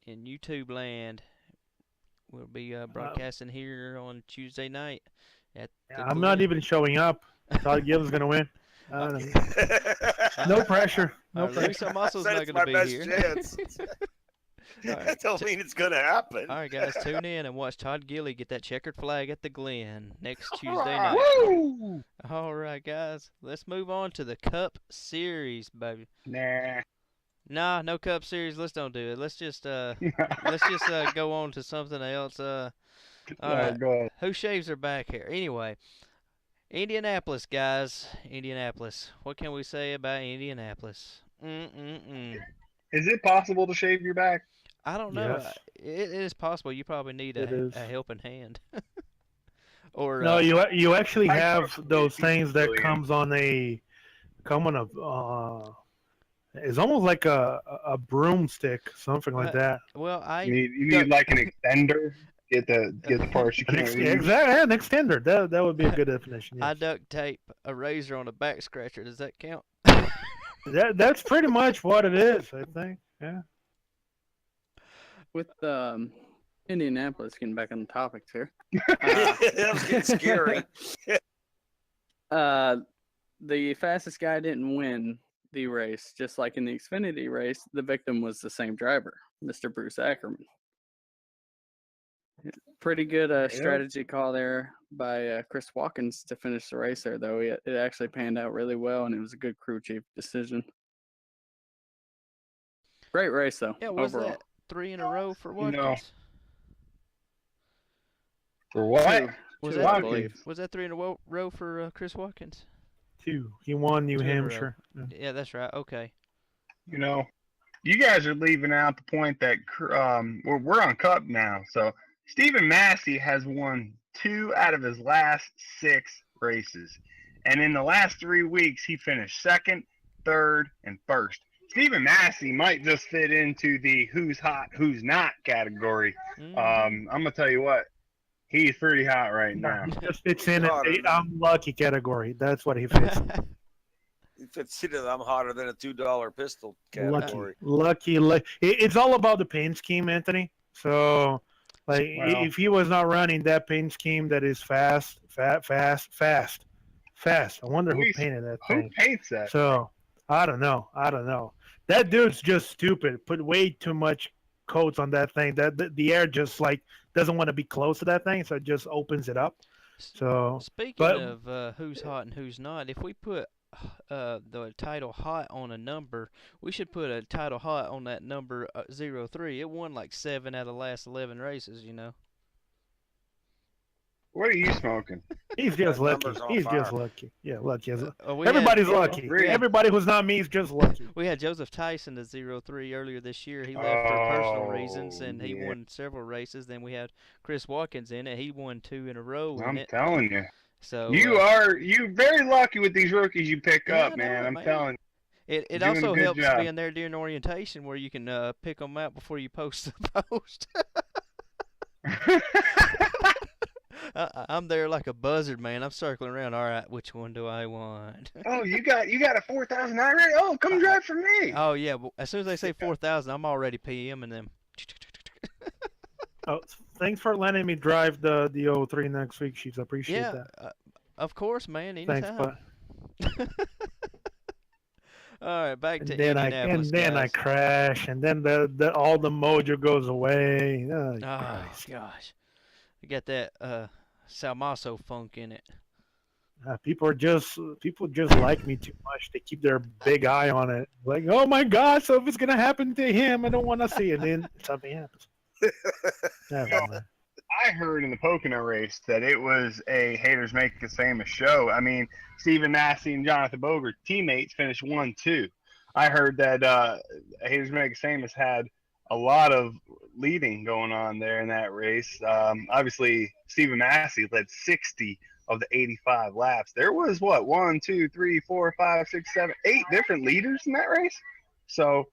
in YouTube land. We'll be broadcasting here on Tuesday night. I'm not even showing up. Todd Gill's going to win. No pressure. No pressure. Luis Almaso's not going to be here. Chance. That don't mean it's going to happen. All right, guys, tune in and watch Todd Gilly get that checkered flag at the Glen next Tuesday night. Woo! All right, guys, let's move on to the Cup Series, baby. Nah, no Cup Series. Let's don't do it. Let's just go on to something else. All right, go ahead. who shaves their back hair? Anyway, Indianapolis, guys. Indianapolis. What can we say about Indianapolis? Is it possible to shave your back? I don't know. Yes. It is possible. You probably need a helping hand. Or no, you actually have I those things that William. come on a it's almost like a broomstick, something like that. Well, You need like an extender. Get the parts you can't use. Exactly, an extender. That would be a good definition. Yes. I duct tape a razor on a back scratcher. Does that count? That's pretty much what it is, I think. Yeah. With Indianapolis, getting back on the topics here. That was getting scary. The fastest guy didn't win the race. Just like in the Xfinity race, the victim was the same driver, Mr. Bruce Ackerman. Pretty good strategy call there by Chris Watkins to finish the race there, though. It actually panned out really well, and it was a good crew chief decision. Great race, though. Yeah, was overall. that 3 in a row for Watkins? No. For what? Was Two, that I believe. Was that 3 in a row for Chris Watkins? 2. He won New 2 in a row. Hampshire. Yeah, that's right. Okay. You guys are leaving out the point that we're on Cup now. So Stephen Massey has won 2 out of his last 6 races. And in the last 3 weeks, he finished 2nd, 3rd, and 1st. Stephen Massey might just fit into the who's hot, who's not category. I'm going to tell you what. He's pretty hot right now. He just fits in I'm lucky category. That's what he fits. He fits into the I'm hotter than a $2 pistol category. Lucky. It's all about the paint scheme, Anthony. So, if he was not running that paint scheme that is fast. I wonder who painted that thing. Who paints that? So, I don't know. That dude's just stupid. Put way too much coats on that thing. That the air just doesn't want to be close to that thing, so it just opens it up. So speaking of who's hot and who's not, if we put the title hot on a number, we should put a title hot on that number 03. It won like 7 out of the last 11 races, What are you smoking? He's just lucky. He's fire. just lucky. Yeah, lucky. Everybody's lucky. Everybody who's not me is just lucky. We had Joseph Tyson to 03 earlier this year. He left for personal reasons, and he won several races. Then we had Chris Watkins in it. He won 2 in a row. I'm telling you. So you're very lucky with these rookies you pick up, man. I'm telling you. It also helps being there during orientation where you can pick them out before you post the post. I'm there like a buzzard, man. I'm circling around. All right, which one do I want? Oh, you got a 4,000 irate? Oh, come drive for me. Oh yeah, but as soon as they say 4,000, I'm already PMing them. Oh, thanks for letting me drive the 03 next week, Sheets. I appreciate that. Of course, man. Anytime. Thanks, bud. All right, back to Indianapolis. And then I crash, and then the all the mojo goes away. Oh gosh, you got that Salmaso funk in it. People just like me too much. They keep their big eye on it. Like, oh my God, so if it's gonna happen to him, I don't want to see it. And then something happens. Never mind. I heard in the Pocono race that it was a haters make us famous show. I mean, Stephen Massey and Jonathan Boger, teammates, finished 1-2. I heard that haters make us famous had a lot of leading going on there in that race. Obviously, Stephen Massey led 60 of the 85 laps. There was what 1, 2, 3, 4, 5, 6, 7, 8 different leaders in that race. So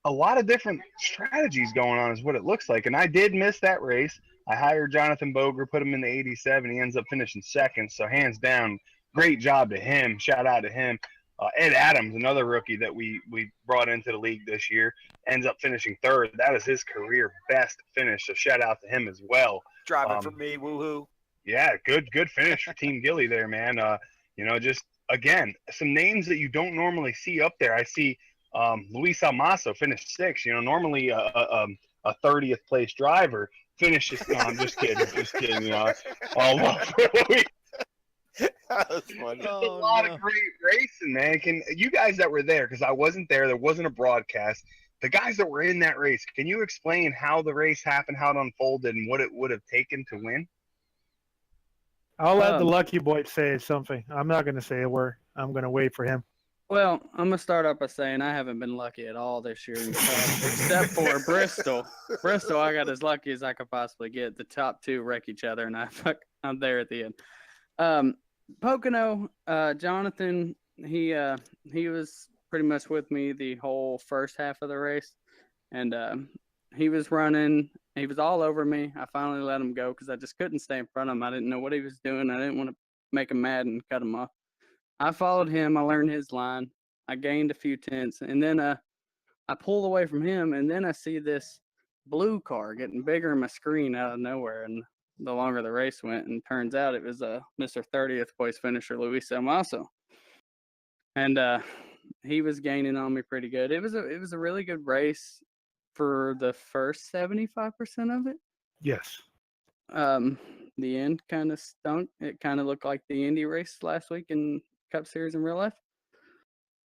a lot of different strategies going on is what it looks like. And I did miss that race. I hired Jonathan Boger, put him in the 87. He ends up finishing second. So hands down, great job to him. Shout out to him. Ed Adams, another rookie that we brought into the league this year, ends up finishing third. That is his career best finish. So shout out to him as well. Driving for me, woohoo. Yeah, good finish for Team Gilly there, man. Just again, some names that you don't normally see up there. I see Luis Almaso finished sixth. Normally a 30th place driver finishes. No, I'm just kidding. All love for Luis. That's funny. A lot of great racing, man. Can you guys that were there, because I wasn't there wasn't a broadcast, the guys that were in that race, can you explain how the race happened, how it unfolded, and what it would have taken to win? I'll let the lucky boy say something. I'm not going to say a word. I'm going to wait for him. Well, I'm going to start up by saying I haven't been lucky at all this year, except for Bristol. Bristol, I got as lucky as I could possibly get. The top two wreck each other, and I'm there at the end. Pocono, Jonathan, he was pretty much with me the whole first half of the race, and he was running. He was all over me. I finally let him go because I just couldn't stay in front of him. I didn't know what he was doing. I didn't want to make him mad and cut him off. I followed him. I learned his line. I gained a few tenths, and then I pulled away from him, and then I see this blue car getting bigger in my screen out of nowhere, and the longer the race went, and turns out it was Mr. 30th place finisher, Luis Almaso. And he was gaining on me pretty good. It was a really good race for the first 75% of it. Yes. The end kind of stunk. It kind of looked like the Indy race last week in Cup Series in real life.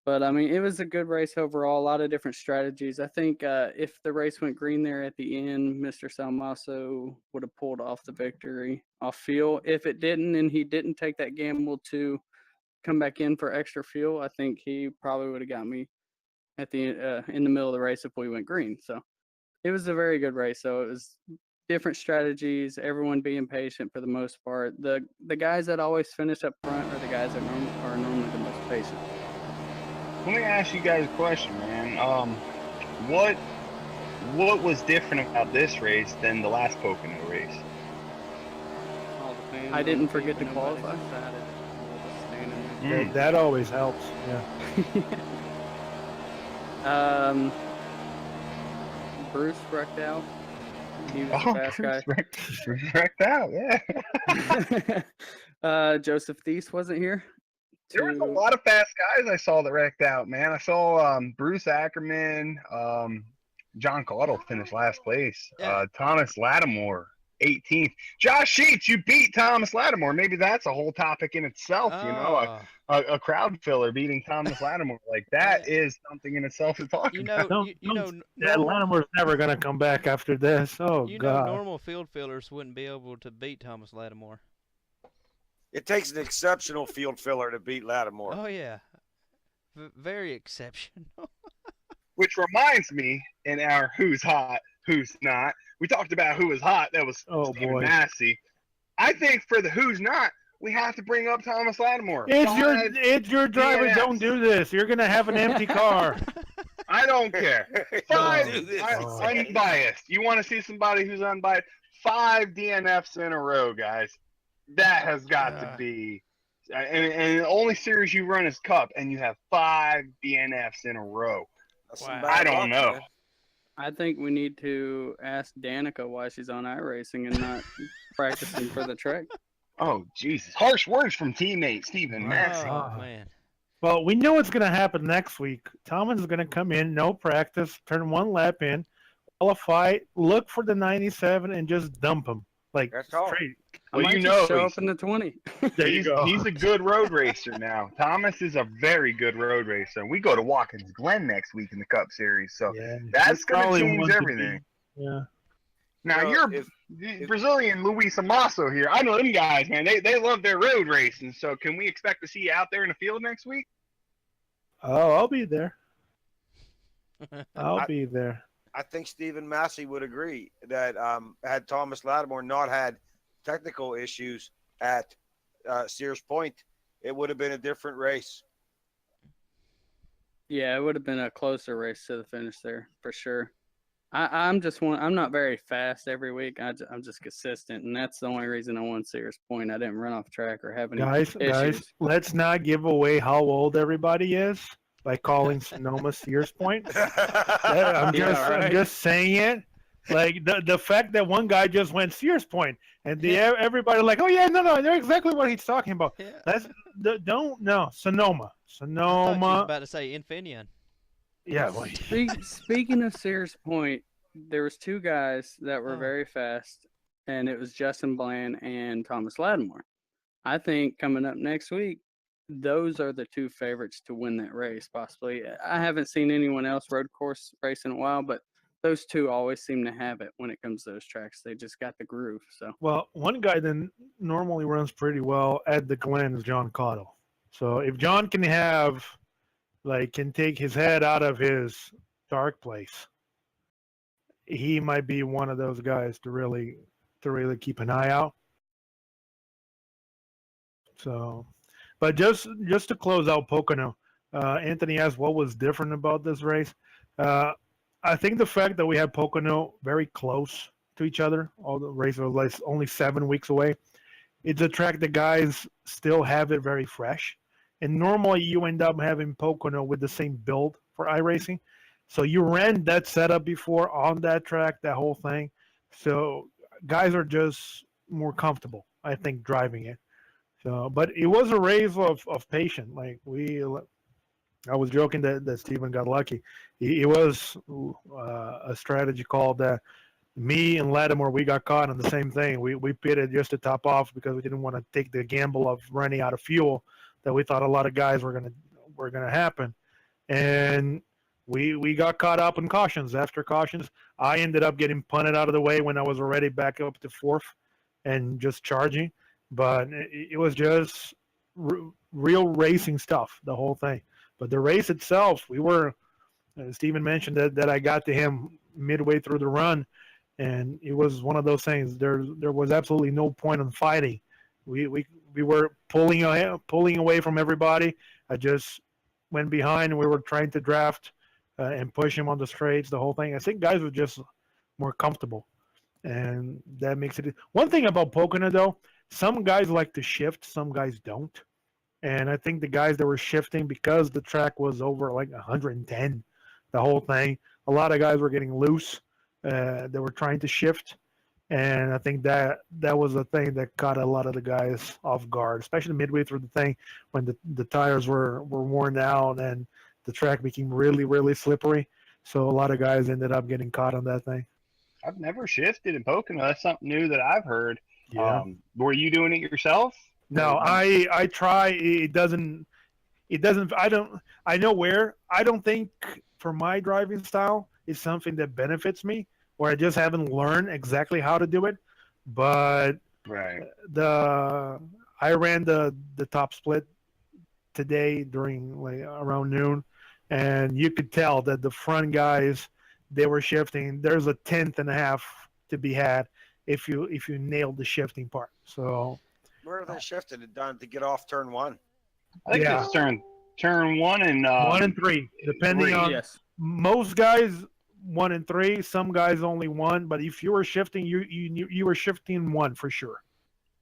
But, I mean, it was a good race overall, a lot of different strategies. I think if the race went green there at the end, Mr. Salmaso would have pulled off the victory off fuel. If it didn't and he didn't take that gamble to come back in for extra fuel, I think he probably would have got me at the in the middle of the race if we went green. So it was a very good race. So it was different strategies, everyone being patient for the most part. The guys that always finish up front are the guys that are normally the most patient. Let me ask you guys a question, man. What was different about this race than the last Pocono race? I didn't forget to qualify. That always helps. Yeah. Bruce wrecked out. He was a fast guy. Wrecked out, yeah. Joseph Thies wasn't here. There was a lot of fast guys I saw that wrecked out, man. I saw Bruce Ackerman, John Caudle finished last place. Yeah. Thomas Lattimore, 18th. Josh Sheets, you beat Thomas Lattimore. Maybe that's a whole topic in itself, a crowd filler beating Thomas Lattimore. Like, that is something in itself to talk about. Lattimore's never going to come back after this. Oh, God. Normal field fillers wouldn't be able to beat Thomas Lattimore. It takes an exceptional field filler to beat Lattimore. Oh, yeah. Very exceptional. Which reminds me, in our Who's Hot, Who's Not, we talked about who was hot. That was Stephen Massey. I think for the Who's Not, we have to bring up Thomas Lattimore. It's your driver. DNS. Don't do this. You're going to have an empty car. I don't care. Unbiased. You want to see somebody who's unbiased? 5 DNFs in a row, guys. That has got to be, and the only series you run is Cup, and you have 5 DNFs in a row. Wow. I don't know. I think we need to ask Danica why she's on iRacing and not practicing for the track. Oh, Jesus. Harsh words from teammate Stephen Massey. Oh, man. Well, we know what's going to happen next week. Thomas is going to come in, no practice, turn 1 lap in, qualify, look for the 97, and just dump him. like That's all. straight. I Well, might you just know, show up in the 20. There you he's go. he's a good road racer now. Thomas is a very good road racer. We go to Watkins Glen next week in the Cup Series, so Yeah, that's he's going to probably change one to everything. be. Yeah. Now You know, you're if the Brazilian Luis Amasso here. I know them guys, man. They love their road racing. So can we expect to see you out there in the field next week? Oh, I'll be there. I'll I- be there. I think Stephen Massey would agree that had Thomas Lattimore not had technical issues at Sears Point, it would have been a different race. Yeah, it would have been a closer race to the finish there for sure. I'm just one. I'm not very fast every week. I'm just consistent, and that's the only reason I won Sears Point. I didn't run off track or have any Guys, issues. let's not give away how old everybody is by calling Sonoma Sears Point. I'm right. just saying it. Like the fact that one guy just went Sears Point and everybody like, oh yeah, no, they're exactly what he's talking about. Yeah. That's Sonoma. I thought you was Sonoma. about to say Infineon. Yeah, well, Speaking of Sears Point, there was two guys that were Oh. very fast, and it was Justin Bland and Thomas Lattimore. I think coming up next week, those are the two favorites to win that race, possibly. I haven't seen anyone else road course race in a while, but those two always seem to have it when it comes to those tracks. They just got the groove. So well, one guy that normally runs pretty well at the Glen is John Cottle. So if John can can take his head out of his dark place, he might be one of those guys to really keep an eye out. So, but just to close out Pocono, Anthony asked what was different about this race. I think the fact that we had Pocono very close to each other, all the race was like only 7 weeks away. It's a track that guys still have it very fresh. And normally you end up having Pocono with the same build for iRacing. So you ran that setup before on that track, that whole thing. So guys are just more comfortable, I think, driving it. So, but it was a race of patience. Like I was joking that Steven got lucky. It was a strategy call that me and Lattimore, we got caught on the same thing. We pitted just to top off because we didn't want to take the gamble of running out of fuel that we thought a lot of guys were gonna happen, and we got caught up in cautions. After cautions, I ended up getting punted out of the way when I was already back up to fourth and just charging. But it was just real racing stuff, the whole thing. But the race itself, we were. Steven mentioned that I got to him midway through the run, and it was one of those things. There was absolutely no point in fighting. We were pulling away from everybody. I just went behind, and we were trying to draft and push him on the straights. The whole thing. I think guys were just more comfortable, and that makes it. One thing about Pocono though, some guys like to shift, some guys don't. And I think the guys that were shifting because the track was over like 110, the whole thing. A lot of guys were getting loose. They were trying to shift, and I think that was a thing that caught a lot of the guys off guard, especially midway through the thing when the tires were worn out and the track became really slippery. So a lot of guys ended up getting caught on that thing. I've never shifted in Pocono. That's something new that I've heard. Yeah. Were you doing it yourself? No, I try. It doesn't. I know where. I don't think for my driving style is something that benefits me, or I just haven't learned exactly how to do it. But Right. I ran the top split today during like around noon, and you could tell that the front guys, they were shifting. There's a tenth and a half to be had if you nailed the shifting part. So Where are they shifting it done to get off turn one? I think Yeah. it's turn 1 and 1 and 3, depending three. on yes, most guys 1 and 3. Some guys only 1, but if you were shifting, you were shifting 1 for sure.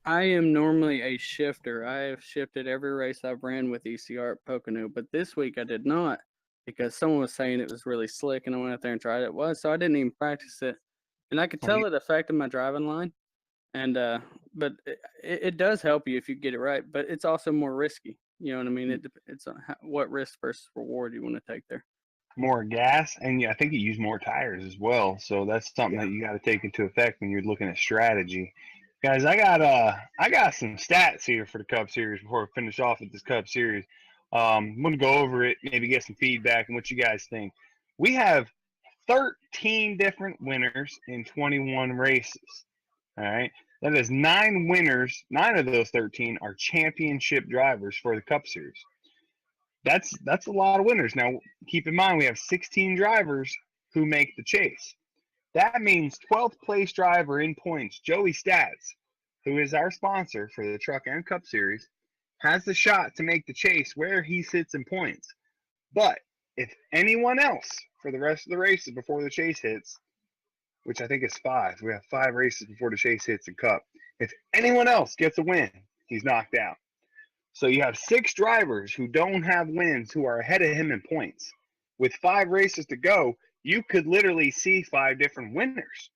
I am normally a shifter. I have shifted every race I've ran with ECR at Pocono, but this week I did not because someone was saying it was really slick, and I went out there and tried it. It was, so I didn't even practice it, and I could tell it affected my driving line. And but it does help you if you get it right, but it's also more risky. You know what I mean? It's on what risk versus reward you want to take there. more gas, and yeah, I think you use more tires as well. So that's something that you got to take into effect when you're looking at strategy. Guys, I got some stats here for the Cup Series before we finish off with this Cup Series. I'm gonna go over it, maybe get some feedback and what you guys think. We have 13 different winners in 21 races. All right, that is 9 winners. 9 of those 13 are championship drivers for the Cup Series. That's a lot of winners. Now, keep in mind we have 16 drivers who make the chase. That means 12th place driver in points, Joey Stats, who is our sponsor for the Truck and Cup Series, has the shot to make the chase where he sits in points. But if anyone else for the rest of the races before the chase hits, which I think is 5, we have 5 races before the chase hits in Cup. If anyone else gets a win, he's knocked out. So you have 6 drivers who don't have wins who are ahead of him in points. With 5 races to go, you could literally see 5 different winners.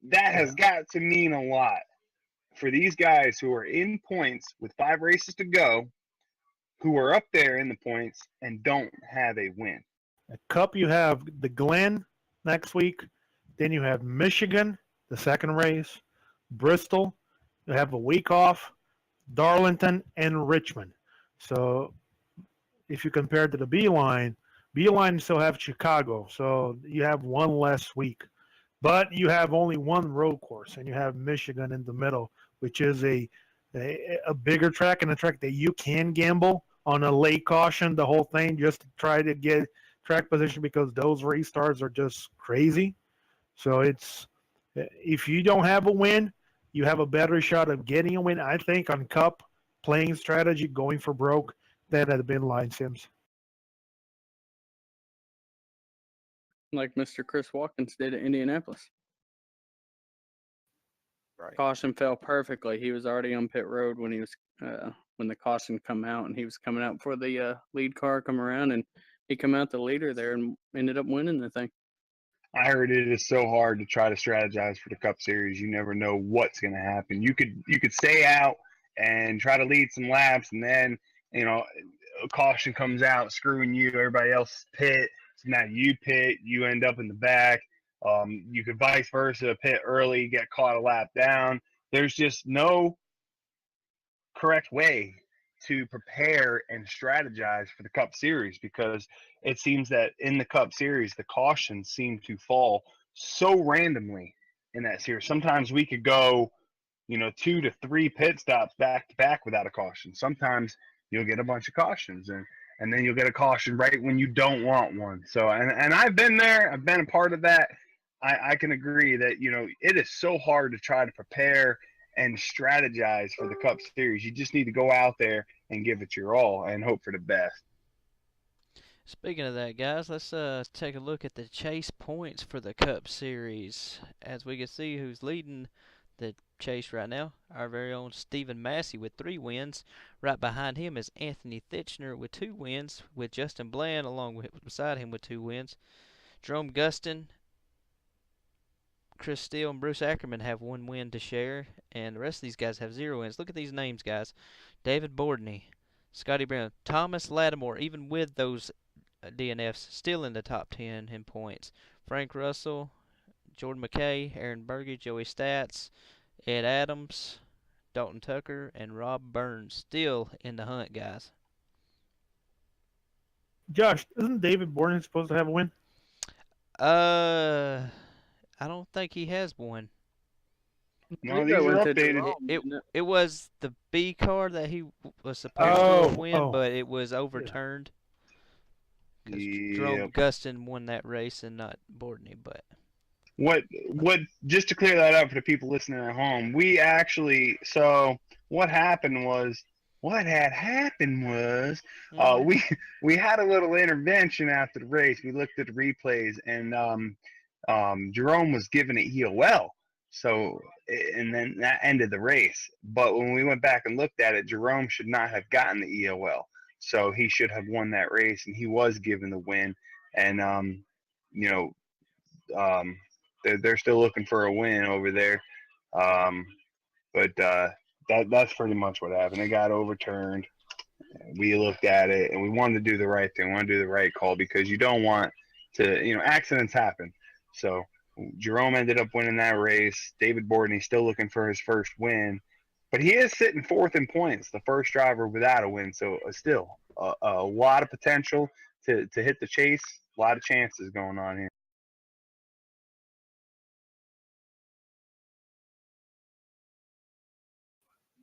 That has got to mean a lot for these guys who are in points with 5 races to go, who are up there in the points and don't have a win. At Cup, you have the Glen next week. Then you have Michigan, the second race, Bristol. You have a week off, Darlington, and Richmond. So if you compare it to the Beeline still have Chicago. So you have one less week. But you have only one road course, and you have Michigan in the middle, which is a bigger track and a track that you can gamble on a late caution, the whole thing, just to try to get track position because those race stars are just crazy. So if you don't have a win, you have a better shot of getting a win, I think, on Cup, playing strategy, going for broke, than at bin line sims. Like Mr. Chris Watkins did at Indianapolis. Right. Caution fell perfectly. He was already on pit road when he was when the caution come out, and he was coming out before the lead car come around, and he come out the leader there and ended up winning the thing. I heard it is so hard to try to strategize for the Cup Series. You never know what's going to happen. You could stay out and try to lead some laps, and then a caution comes out, screwing you. Everybody else pit. So now you pit. You end up in the back. You could vice versa, pit early, get caught a lap down. There's just no correct way to prepare and strategize for the Cup Series because it seems that in the Cup Series, the cautions seem to fall so randomly in that series. Sometimes we could go, 2 to 3 pit stops back to back without a caution. Sometimes you'll get a bunch of cautions and then you'll get a caution right when you don't want one. So, and I've been there, I've been a part of that. I can agree that, it is so hard to try to prepare and strategize for the Cup Series. You just need to go out there and give it your all and hope for the best. Speaking of that, guys, let's take a look at the chase points for the Cup Series. As we can see who's leading the chase right now, our very own Stephen Massey with 3 wins. Right behind him is Anthony Thitchner with 2 wins, with Justin Bland beside him with 2 wins. Jerome Gustin, Chris Steele, and Bruce Ackerman have 1 win to share, and the rest of these guys have 0 wins. Look at these names, guys. David Bordney, Scotty Brown, Thomas Lattimore, even with those DNFs, still in the top 10 in points. Frank Russell, Jordan McKay, Aaron Berge, Joey Stats, Ed Adams, Dalton Tucker, and Rob Burns still in the hunt, guys. Josh, isn't David Borden supposed to have a win? I don't think he has one. No, these are updated. It was the B car that he was supposed to win, but it was overturned. Because Jerome Gustin won that race and not Bordney, but what just to clear that up for the people listening at home, what had happened was we had a little intervention after the race. We looked at the replays and Jerome was given an EOL. So, and then that ended the race. But when we went back and looked at it, Jerome should not have gotten the EOL. So he should have won that race, and he was given the win. And they're still looking for a win over there. But that's pretty much what happened. It got overturned. We looked at it, and we wanted to do the right thing. We wanted to do the right call because you don't want to, accidents happen. So Jerome ended up winning that race. David Bordney's still looking for his first win, but he is sitting fourth in points, the first driver without a win. So still a lot of potential to hit the chase. A lot of chances going on here.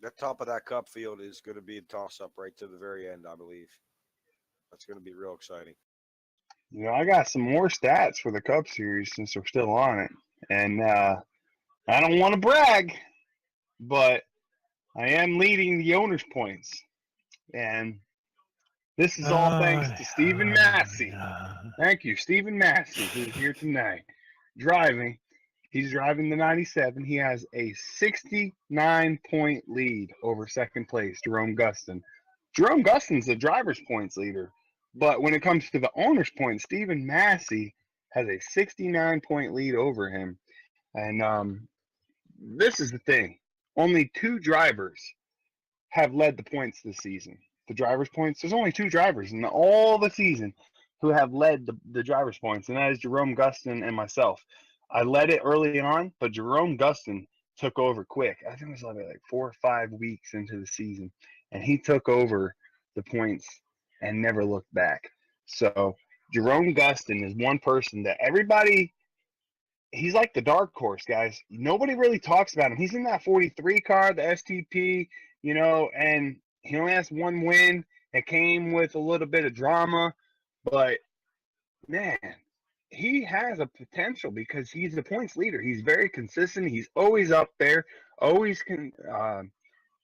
The top of that Cup field is going to be a toss-up right to the very end, I believe. That's going to be real exciting. You know, I got some more stats for the Cup Series since we're still on it, and I don't want to brag, but I am leading the owners' points, and this is all thanks to Stephen Massey. Thank you, Stephen Massey, who's here tonight driving. He's driving the 97. He has a 69-point lead over second place, Jerome Gustin. Jerome Gustin's the driver's points leader, but when it comes to the owner's points, Stephen Massey has a 69-point lead over him. And this is the thing. Only 2 drivers have led the points this season. The driver's points, there's only 2 drivers in all the season who have led the driver's points, and that is Jerome Gustin and myself. I led it early on, but Jerome Gustin took over quick. I think it was like 4 or 5 weeks into the season, and he took over the points and never looked back. So Jerome Gustin is one person that everybody, he's like the dark horse, guys. Nobody really talks about him. He's in that 43 car, the STP, you know, and he only has 1 win. It came with a little bit of drama, but man, he has a potential because he's the points leader. He's very consistent. He's always up there, always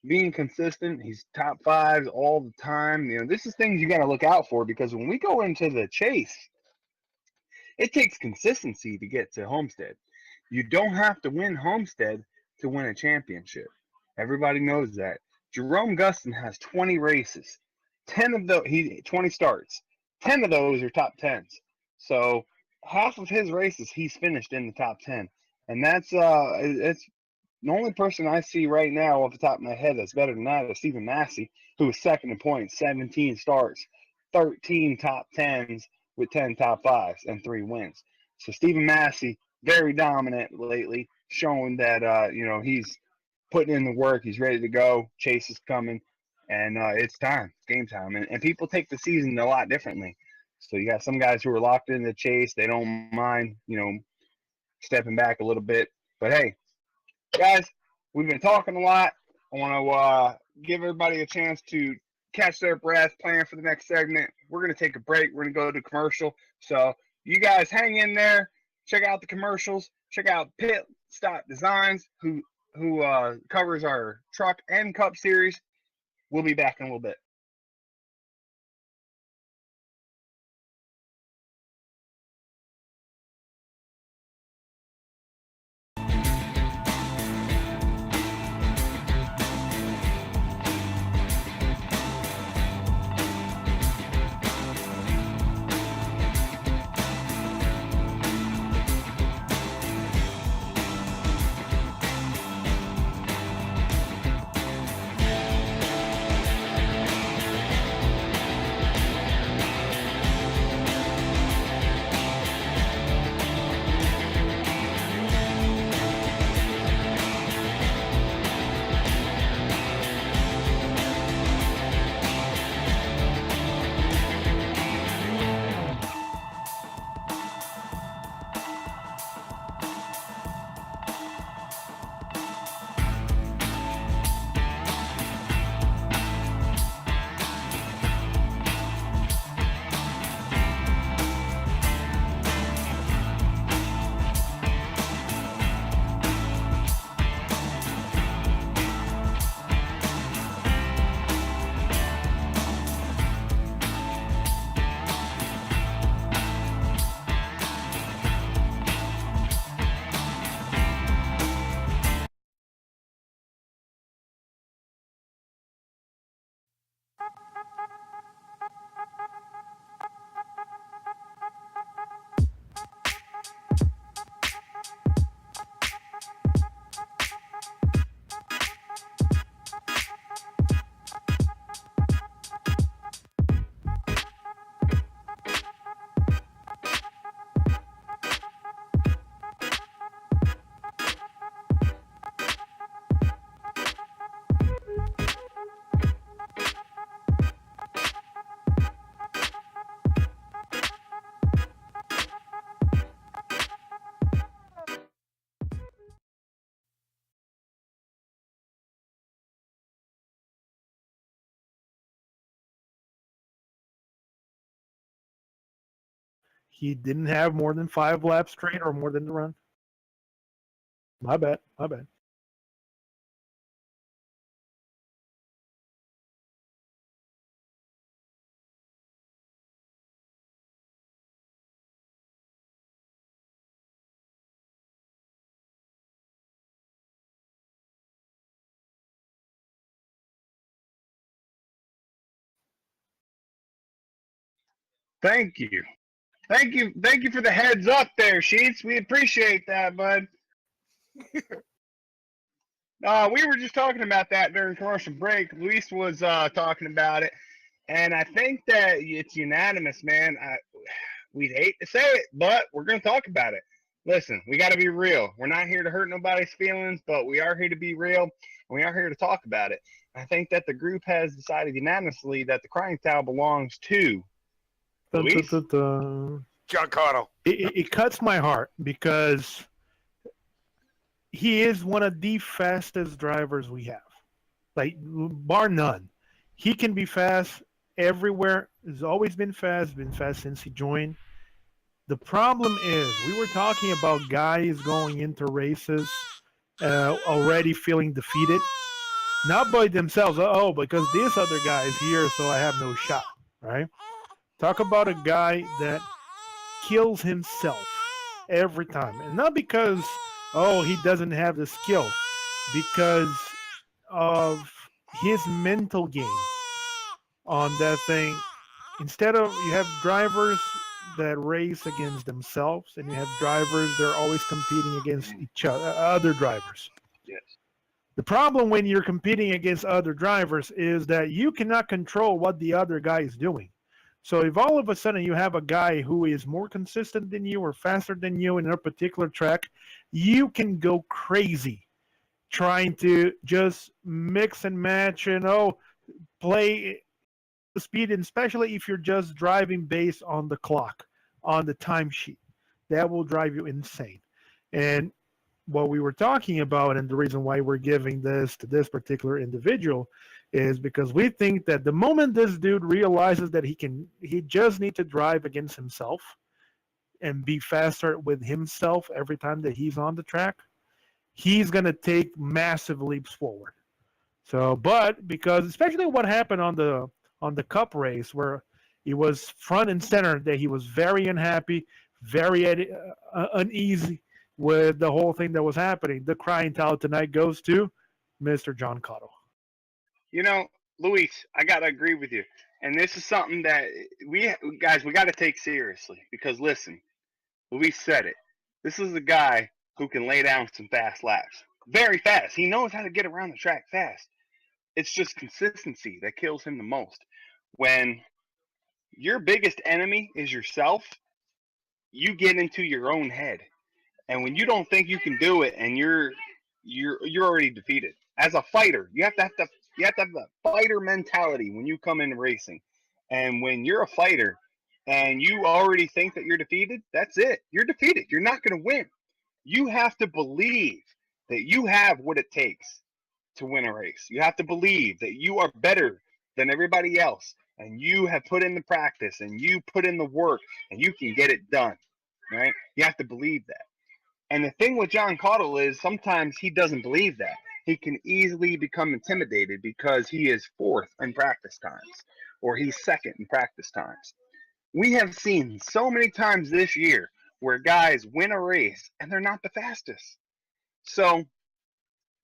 being consistent. He's top 5s all the time. You know, this is things you got to look out for because when we go into the chase, it takes consistency to get to Homestead. You don't have to win Homestead to win a championship. Everybody knows that. Jerome Gustin has 20 races. 20 starts. 10 of those are top 10s. So half of his races he's finished in the top 10. And that's it's the only person I see right now off the top of my head that's better than that is Stephen Massey, who is second in points, 17 starts, 13 top 10s with 10 top 5s and 3 wins. So Stephen Massey, very dominant lately, showing that you know, he's putting in the work, he's ready to go, chase is coming, and it's time, it's game time. And people take the season a lot differently. So you got some guys who are locked in the chase, they don't mind, you know, stepping back a little bit. But hey, guys, we've been talking a lot. I want to give everybody a chance to catch their breath, plan for the next segment. We're going to take a break. We're going to go to commercial. So you guys hang in there. Check out the commercials. Check out Pit Stop Designs, who covers our truck and Cup series. We'll be back in a little bit. he didn't have more than 5 laps straight or more than the run. My bad. Thank you. Thank you for the heads up there, Sheets. We appreciate that, bud. We were just talking about that during commercial break. Luis was talking about it, and I think that it's unanimous, man. We'd hate to say it, but we're going to talk about it. Listen, we got to be real. We're not here to hurt nobody's feelings, but we are here to be real, and we are here to talk about it. I think that the group has decided unanimously that the crying towel belongs to Luis? John Cotto. It cuts my heart because he is one of the fastest drivers we have, like bar none. He can be fast everywhere. He's always been fast since he joined. The problem is we were talking about guys going into races already feeling defeated, not by themselves. Oh, because this other guy is here, so I have no shot, right? Talk about a guy that kills himself every time. And not because, he doesn't have the skill, because of his mental game on that thing. Instead of, you have drivers that race against themselves, and you have drivers that are always competing against each other drivers. Yes. The problem when you're competing against other drivers is that you cannot control what the other guy is doing. So if all of a sudden you have a guy who is more consistent than you or faster than you in a particular track, you can go crazy trying to just mix and match and play the speed, and especially if you're just driving based on the clock, on the timesheet. That will drive you insane. And what we were talking about, and the reason why we're giving this to this particular individual, is because we think that the moment this dude realizes that he just needs to drive against himself and be faster with himself every time that he's on the track, he's going to take massive leaps forward. So, but because especially what happened on the Cup race, where he was front and center, that he was very unhappy, very uneasy with the whole thing that was happening. The crying towel tonight goes to Mr. John Cotto. You know, Luis, I got to agree with you. And this is something that we got to take seriously, because listen, Luis said it. This is a guy who can lay down some fast laps. Very fast. He knows how to get around the track fast. It's just consistency that kills him the most. When your biggest enemy is yourself, you get into your own head. And when you don't think you can do it, and you're already defeated. As a fighter, you have to have the fighter mentality when you come into racing. And when you're a fighter and you already think that you're defeated, that's it. You're defeated. You're not going to win. You have to believe that you have what it takes to win a race. You have to believe that you are better than everybody else, and you have put in the practice, and you put in the work, and you can get it done. Right? You have to believe that. And the thing with John Cottle is sometimes he doesn't believe that. He can easily become intimidated because he is fourth in practice times, or he's second in practice times. We have seen so many times this year where guys win a race and they're not the fastest. So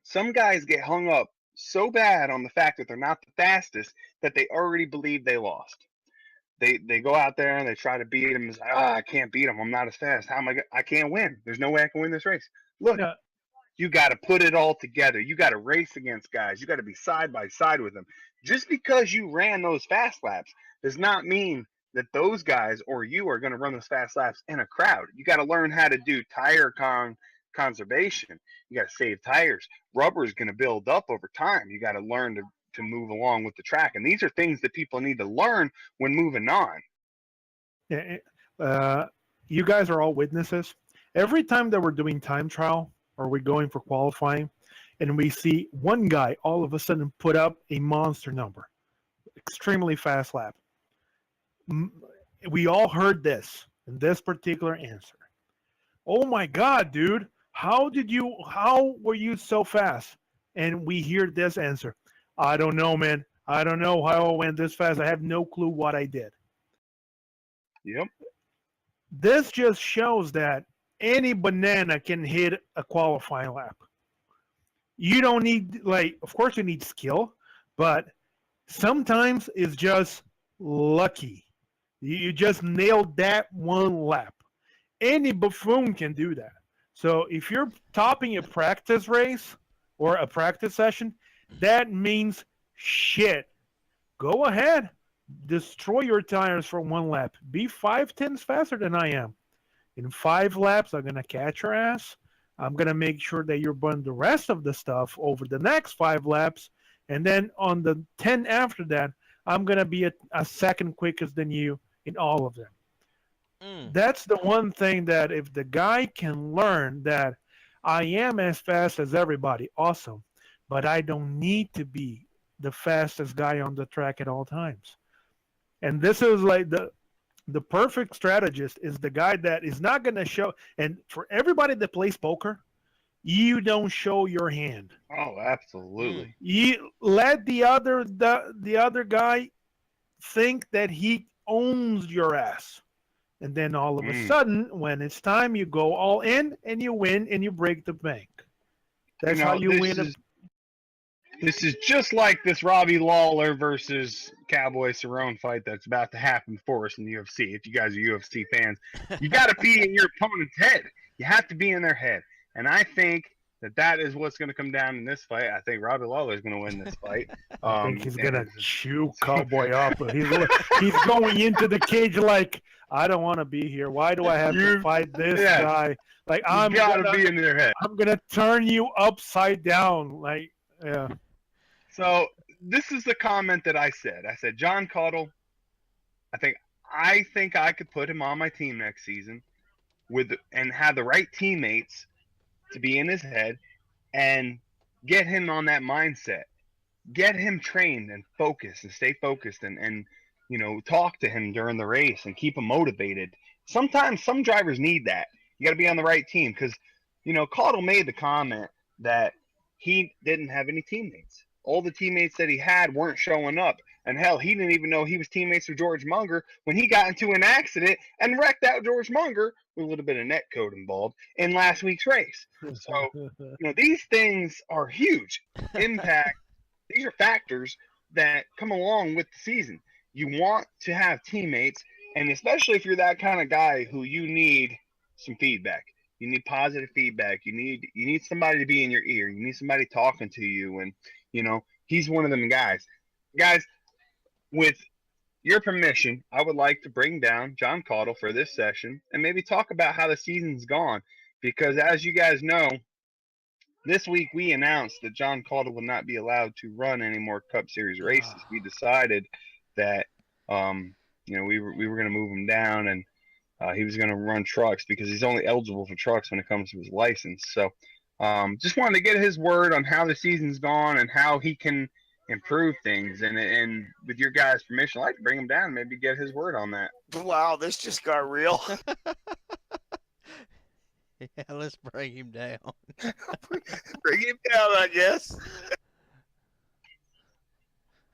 some guys get hung up so bad on the fact that they're not the fastest that they already believe they lost. They go out there and they try to beat him. It's like, I can't beat him. I'm not as fast. How am I can't win. There's no way I can win this race. Look, you got to put it all together. You got to race against guys. You got to be side by side with them. Just because you ran those fast laps does not mean that those guys or you are going to run those fast laps in a crowd. You got to learn how to do tire conservation. You got to save tires. Rubber is going to build up over time. You got to learn to move along with the track. And these are things that people need to learn when moving on. Yeah, you guys are all witnesses. Every time that we're doing time trial or we're going for qualifying and we see one guy all of a sudden put up a monster number, extremely fast lap, we all heard this. in this particular answer. Oh my God, dude. How were you so fast? And we hear this answer. I don't know, man. I don't know how I went this fast. I have no clue what I did. Yep. This just shows that any banana can hit a qualifying lap. You don't need, like, of course you need skill, but sometimes it's just lucky. You just nailed that one lap. Any buffoon can do that. So if you're topping a practice race or a practice session, that means shit. Go ahead. Destroy your tires for one lap. Be 5/10 faster than I am. In 5 laps, I'm going to catch your ass. I'm going to make sure that you burn the rest of the stuff over the next 5 laps. And then on the 10 after that, I'm going to be a second quickest than you in all of them. That's the one thing that if the guy can learn that I am as fast as everybody, awesome. But I don't need to be the fastest guy on the track at all times. And this is like the perfect strategist is the guy that is not going to show. And for everybody that plays poker, you don't show your hand. Oh, absolutely. You let the other guy think that he owns your ass. And then all of a sudden, when it's time, you go all in and you win and you break the bank. That's how you win. This is just like this Robbie Lawler versus Cowboy Cerrone fight that's about to happen for us in the UFC. If you guys are UFC fans, you got to be in your opponent's head. You have to be in their head. And I think that is what's going to come down in this fight. I think Robbie Lawler is going to win this fight. I think he's going to chew Cowboy up. He's going into the cage like, I don't want to be here. Why do I have to fight this guy? Like I'm got to be in their head. I'm going to turn you upside down. Like, yeah. So this is the comment that I said. I said, John Cottle, I think I could put him on my team next season and have the right teammates to be in his head and get him on that mindset. Get him trained and focused and stay focused and talk to him during the race and keep him motivated. Sometimes some drivers need that. You got to be on the right team because, Cottle made the comment that he didn't have any teammates. All the teammates that he had weren't showing up. And hell, he didn't even know he was teammates with George Munger when he got into an accident and wrecked out George Munger with a little bit of net code involved in last week's race. So, these things are huge impact. These are factors that come along with the season. You want to have teammates, and especially if you're that kind of guy who you need some feedback. You need positive feedback. You need somebody to be in your ear. You need somebody talking to you, and he's one of them guys. Guys, with your permission, I would like to bring down John Cottle for this session and maybe talk about how the season's gone. Because as you guys know, this week we announced that John Cottle will not be allowed to run any more Cup Series races. We decided that we were going to move him down and he was going to run trucks because he's only eligible for trucks when it comes to his license. So just wanted to get his word on how the season's gone and how he can improve things. And with your guys' permission, I'd like to bring him down and maybe get his word on that. Wow, this just got real. Yeah, let's bring him down. Bring him down, I guess.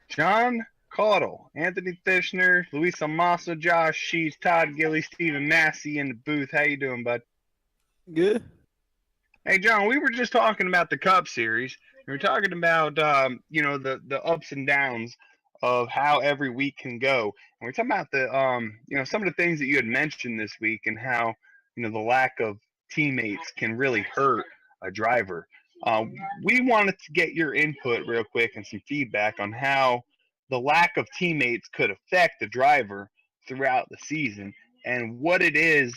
John Cottle, Anthony Fishner, Luis Almaso, Josh Sheets, Todd Gilly, Stephen Massey in the booth. How you doing, bud? Good. Hey, John, we were just talking about the Cup Series. We were talking about, the ups and downs of how every week can go. And we're talking about the, some of the things that you had mentioned this week and how, the lack of teammates can really hurt a driver. We wanted to get your input real quick and some feedback on how the lack of teammates could affect the driver throughout the season and what it is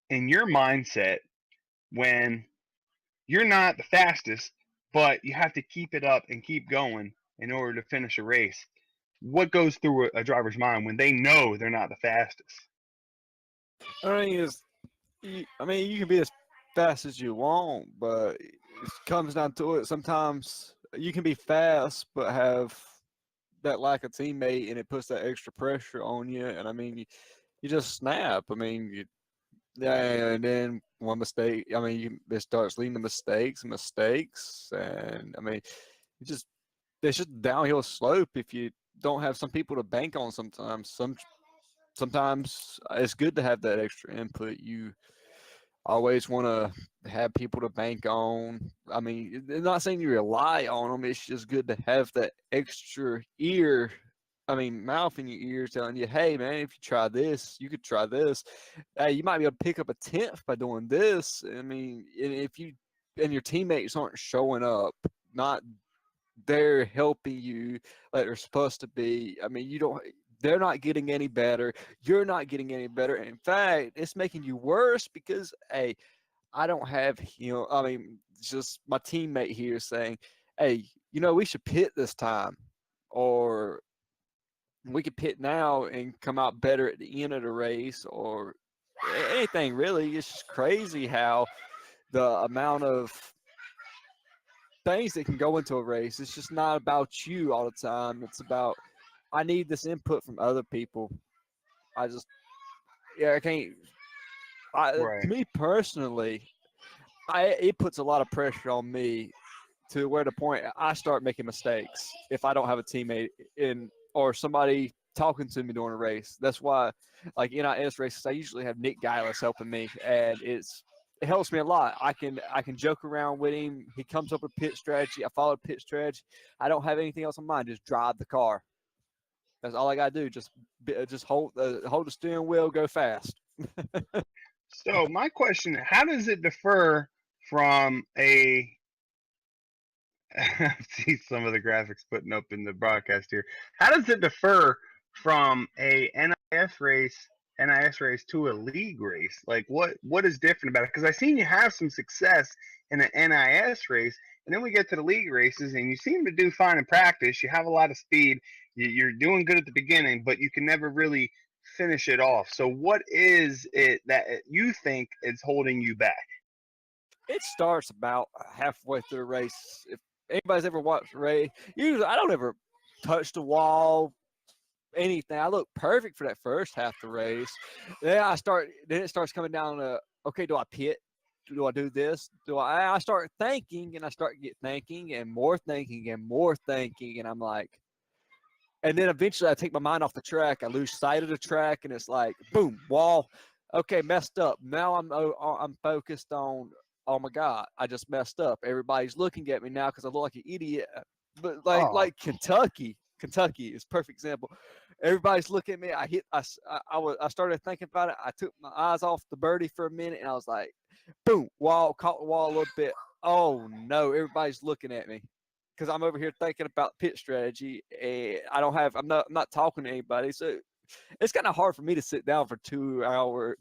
in your mindset when you're not the fastest, but you have to keep it up and keep going in order to finish a race. What goes through a driver's mind when they know they're not the fastest? You can be as fast as you want, but it comes down to it. Sometimes you can be fast, but have that lack of teammate, and it puts that extra pressure on you. And you just snap. I mean, and then one mistake. I mean, it starts leading to mistakes, and I mean, it just it's just a downhill slope if you don't have some people to bank on. Sometimes it's good to have that extra input. You always want to have people to bank on. I mean, not saying you rely on them. It's just good to have that extra mouth in your ear telling you, hey, man, if you try this, you could try this. Hey, you might be able to pick up a 10th by doing this. I mean, if you and your teammates aren't showing up, not there helping you like they're supposed to be. I mean, they're not getting any better. You're not getting any better. In fact, it's making you worse because, hey, I don't have, just my teammate here saying, hey, we should pit this time, or we could pit now and come out better at the end of the race, or anything really. It's just crazy how the amount of things that can go into a race. It's just not about you all the time. It's about, I need this input from other people. I can't. Right. To me personally, it puts a lot of pressure on me to where the point I start making mistakes if I don't have a teammate or somebody talking to me during a race. That's why, like NIS races, I usually have Nick Geilis helping me, and it helps me a lot. I can joke around with him. He comes up with pit strategy. I follow pit strategy. I don't have anything else in mind. Just drive the car. That's all I gotta do. Just hold the steering wheel, go fast. So my question: how does it differ from a? See some of the graphics putting up in the broadcast here. How does it differ from a NIS race to a league race? Like what is different about it? Because I seen you have some success in an NIS race, and then we get to the league races, and you seem to do fine in practice. You have a lot of speed. You're doing good at the beginning, but you can never really finish it off. So what is it that you think is holding you back? It starts about halfway through the race. If anybody's ever watched a race, usually I don't ever touch the wall, anything. I look perfect for that first half of the race. Then it starts coming down to, okay, do I pit? Do I do this? I start thinking, and I start thinking and more thinking and more thinking, and I'm like, and then eventually I take my mind off the track. I lose sight of the track, and it's like, boom, wall. Okay, messed up. Now I'm focused on, oh my God, I just messed up. Everybody's looking at me now because I look like an idiot. But like Kentucky is a perfect example. Everybody's looking at me. I started thinking about it. I took my eyes off the birdie for a minute, and I was like, boom, caught the wall a little bit. Oh no, everybody's looking at me because I'm over here thinking about pit strategy, and I'm not talking to anybody. So it's kind of hard for me to sit down for 2 hours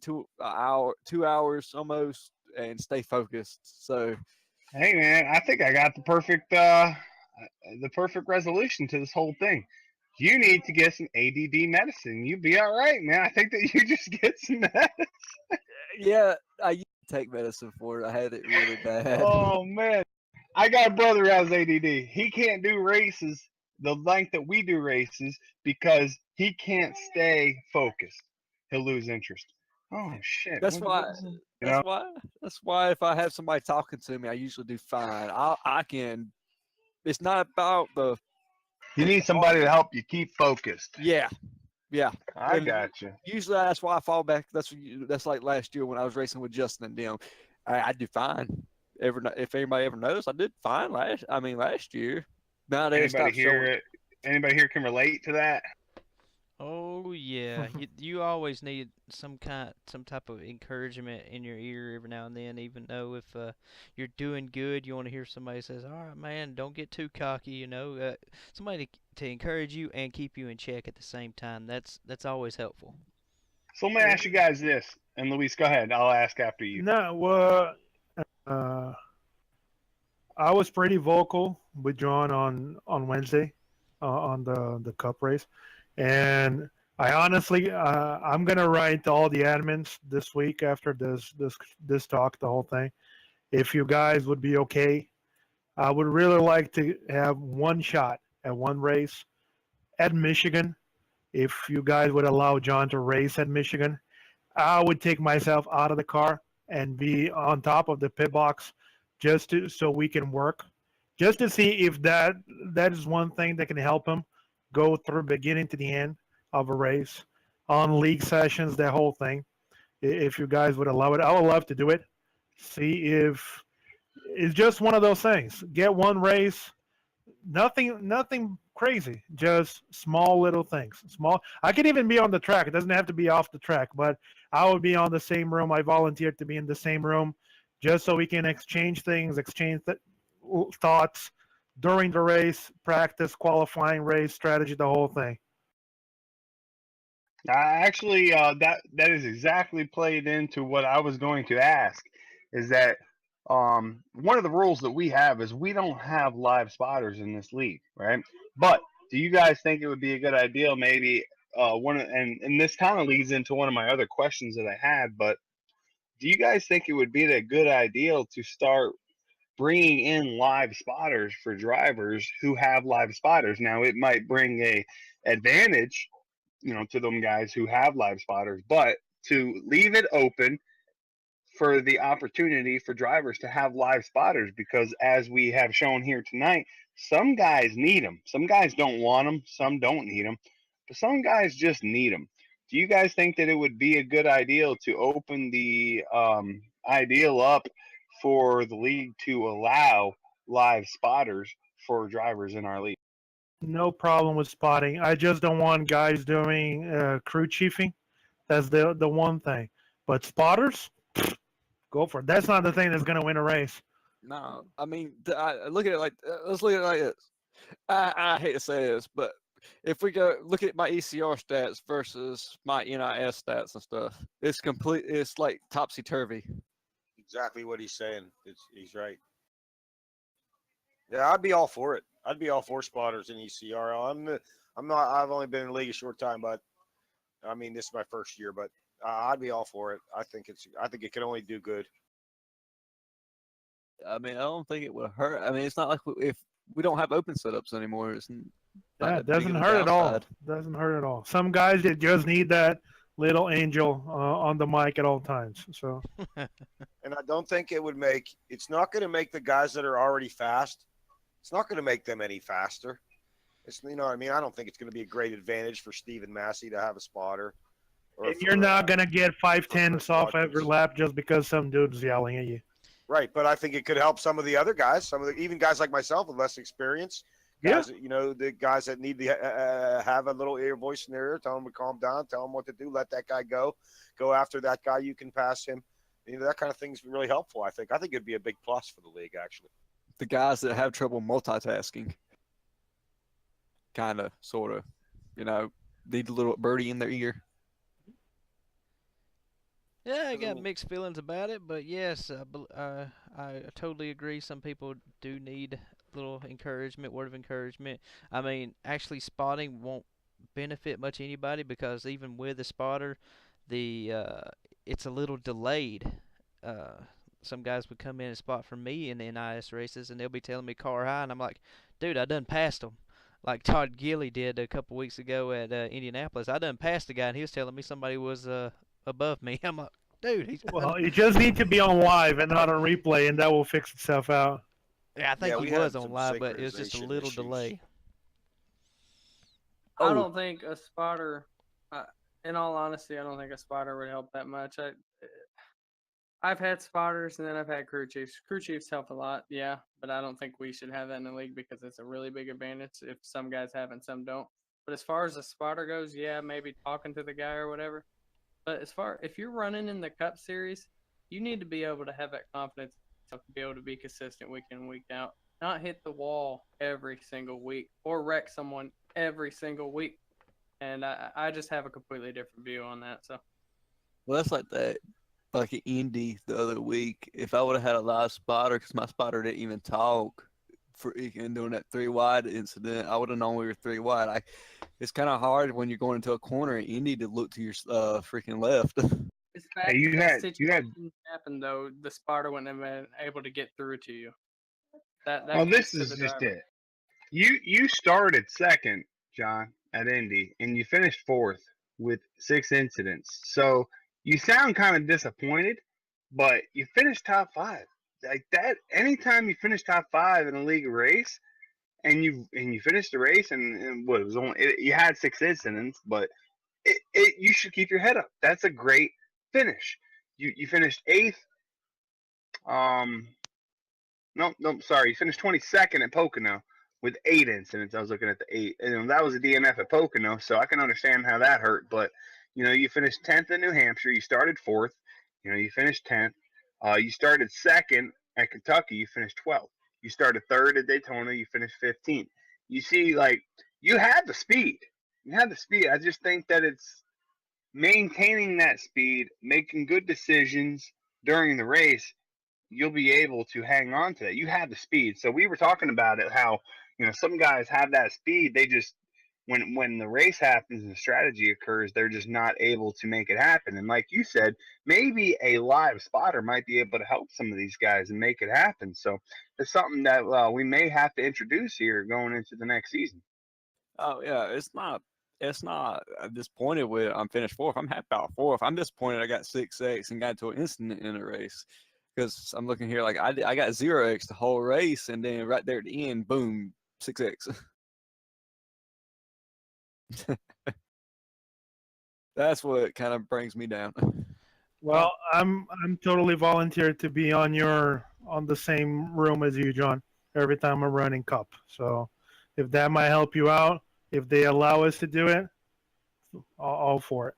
almost and stay focused. So, hey man, I think I got the perfect resolution to this whole thing. You need to get some ADD medicine. You'll be all right, man. I think that you just get some medicine. yeah, I used to take medicine for it. I had it really bad. Oh man, I got a brother who has ADD. He can't do races the length that we do races because he can't stay focused. He'll lose interest. Oh shit! That's why. You know? That's why if I have somebody talking to me, I usually do fine. I can. It's not about the. You need somebody to help you keep focused. Yeah. I got you. Usually that's why I fall back. That's like last year when I was racing with Justin and them. I do fine. If anybody ever knows, I did fine last year. Now they stopped showing. Anybody here can relate to that? Oh yeah, you always need some type of encouragement in your ear every now and then. Even though if you're doing good, you want to hear somebody says, "All right, man, don't get too cocky." Somebody to encourage you and keep you in check at the same time. That's always helpful. So let me ask you guys this, and Luis, go ahead. I'll ask after you. No, well, I was pretty vocal with John on Wednesday on the Cup race, and I honestly I'm gonna write to all the admins this week after this talk, the whole thing. If you guys would be okay, I would really like to have one shot at one race at Michigan if you guys would allow John to race at Michigan, I would take myself out of the car and be on top of the pit box so we can work, just to see if that is one thing that can help him go through beginning to the end of a race on league sessions, that whole thing. If you guys would allow it, I would love to do it. See if it's just one of those things. Get one race, nothing crazy, just small little things. Small. I could even be on the track. It doesn't have to be off the track, but I would be on the same room. I volunteered to be in the same room, just so we can exchange things, thoughts during the race, practice, qualifying, race strategy, the whole thing. Actually, that is exactly played into what I was going to ask. Is that one of the rules that we have is we don't have live spotters in this league, right? But do you guys think it would be a good idea, maybe and this kind of leads into one of my other questions that I had, but do you guys think it would be a good idea to start bringing in live spotters for drivers who have live spotters? Now, it might bring a advantage, to them guys who have live spotters, but to leave it open for the opportunity for drivers to have live spotters, because as we have shown here tonight, some guys need them. Some guys don't want them. Some don't need them, but some guys just need them. Do you guys think that it would be a good idea to open the ideal up for the league to allow live spotters for drivers in our league? No problem with spotting. I just don't want guys doing crew chiefing. That's the one thing. But spotters, go for it. That's not the thing that's going to win a race. No, I mean, look at it like let's look at it like this. I hate to say this, but if we go look at my ECR stats versus my NIS stats and stuff, it's like topsy turvy. Exactly what he's saying. He's right. Yeah, I'd be all for it. I'd be all for spotters in ECR. I'm not. I've only been in the league a short time, but I mean, this is my first year. But I'd be all for it. I think it can only do good. I mean, I don't think it would hurt. I mean, it's not like if we don't have open setups anymore. It doesn't hurt at all. Doesn't hurt at all. Some guys that just need that little angel on the mic at all times. So, and I don't think it would make. It's not going to make the guys that are already fast. It's not going to make them any faster. It's what I mean. I don't think it's going to be a great advantage for Stephen Massey to have a spotter. And you're not going to get 5/10 off every lap just because some dude's yelling at you. Right, but I think it could help some of the other guys, even guys like myself with less experience. Guys, the guys that need to have a little ear voice in their ear, tell them to calm down, tell them what to do, let that guy go after that guy. You can pass him. That kind of thing's really helpful. I think it'd be a big plus for the league, actually. The guys that have trouble multitasking, kind of, sort of, need a little birdie in their ear. Yeah, I got mixed feelings about it, but yes, I totally agree. Some people do need a little encouragement, word of encouragement. I mean, actually spotting won't benefit much anybody because even with a spotter, it's a little delayed. Some guys would come in and spot for me in the NIS races, and they'll be telling me car high, and I'm like, dude, I done passed them. Like Todd Gilly did a couple weeks ago at Indianapolis. I done passed the guy, and he was telling me somebody was above me. I'm like, dude. Well, you just need to be on live and not on replay, and that will fix itself out. Yeah, I think he was on live, but it was just a little delay. I don't think a spotter, in all honesty, I don't think a spotter would help that much. I've had spotters and then I've had crew chiefs. Crew chiefs help a lot, yeah, but I don't think we should have that in the league because it's a really big advantage if some guys have and some don't. But as far as a spotter goes, yeah, maybe talking to the guy or whatever. But if you're running in the Cup Series, you need to be able to have that confidence to be able to be consistent week in, week out. Not hit the wall every single week or wreck someone every single week. And I just have a completely different view on that. So, well, that's like that. Like at Indy the other week, if I would have had a live spotter, because my spotter didn't even talk and doing that 3 wide incident, I would have known we were 3 wide. It's kind of hard when you're going into a corner in Indy to look to your freaking left. It's bad. Hey, you had happened though. The spotter wouldn't have been able to get through to you. Well, this is just it. You started second, John, at Indy, and you finished fourth with 6 incidents. So you sound kind of disappointed, but you finished top 5. Like that, anytime you finish top 5 in a league race, and you finished the race, and what it was only you had 6 incidents, but you should keep your head up. That's a great finish. You finished 8th. No, sorry. You finished 22nd at Pocono with 8 incidents. I was looking at the 8, and that was a DNF at Pocono, so I can understand how that hurt. But you finished 10th in New Hampshire. You started 4th. You finished 10th. You started 2nd at Kentucky. You finished 12th. You started 3rd at Daytona. You finished 15th. You see, like, you had the speed. You had the speed. I just think that it's maintaining that speed, making good decisions during the race. You'll be able to hang on to that. You have the speed. So we were talking about it, how some guys have that speed. They just when the race happens and the strategy occurs, they're just not able to make it happen. And like you said, maybe a live spotter might be able to help some of these guys and make it happen. So it's something that we may have to introduce here going into the next season. Oh yeah, it's not. I'm disappointed with I'm finished 4th. I'm happy about 4th. I'm disappointed I got 6X and got into an incident in a race, because I'm looking here like I got 0X the whole race, and then right there at the end, boom, 6X. That's what kind of brings me down. Well, I'm totally volunteered to be on the same room as you, John, every time I'm running Cup. So if that might help you out, if they allow us to do it, all for it.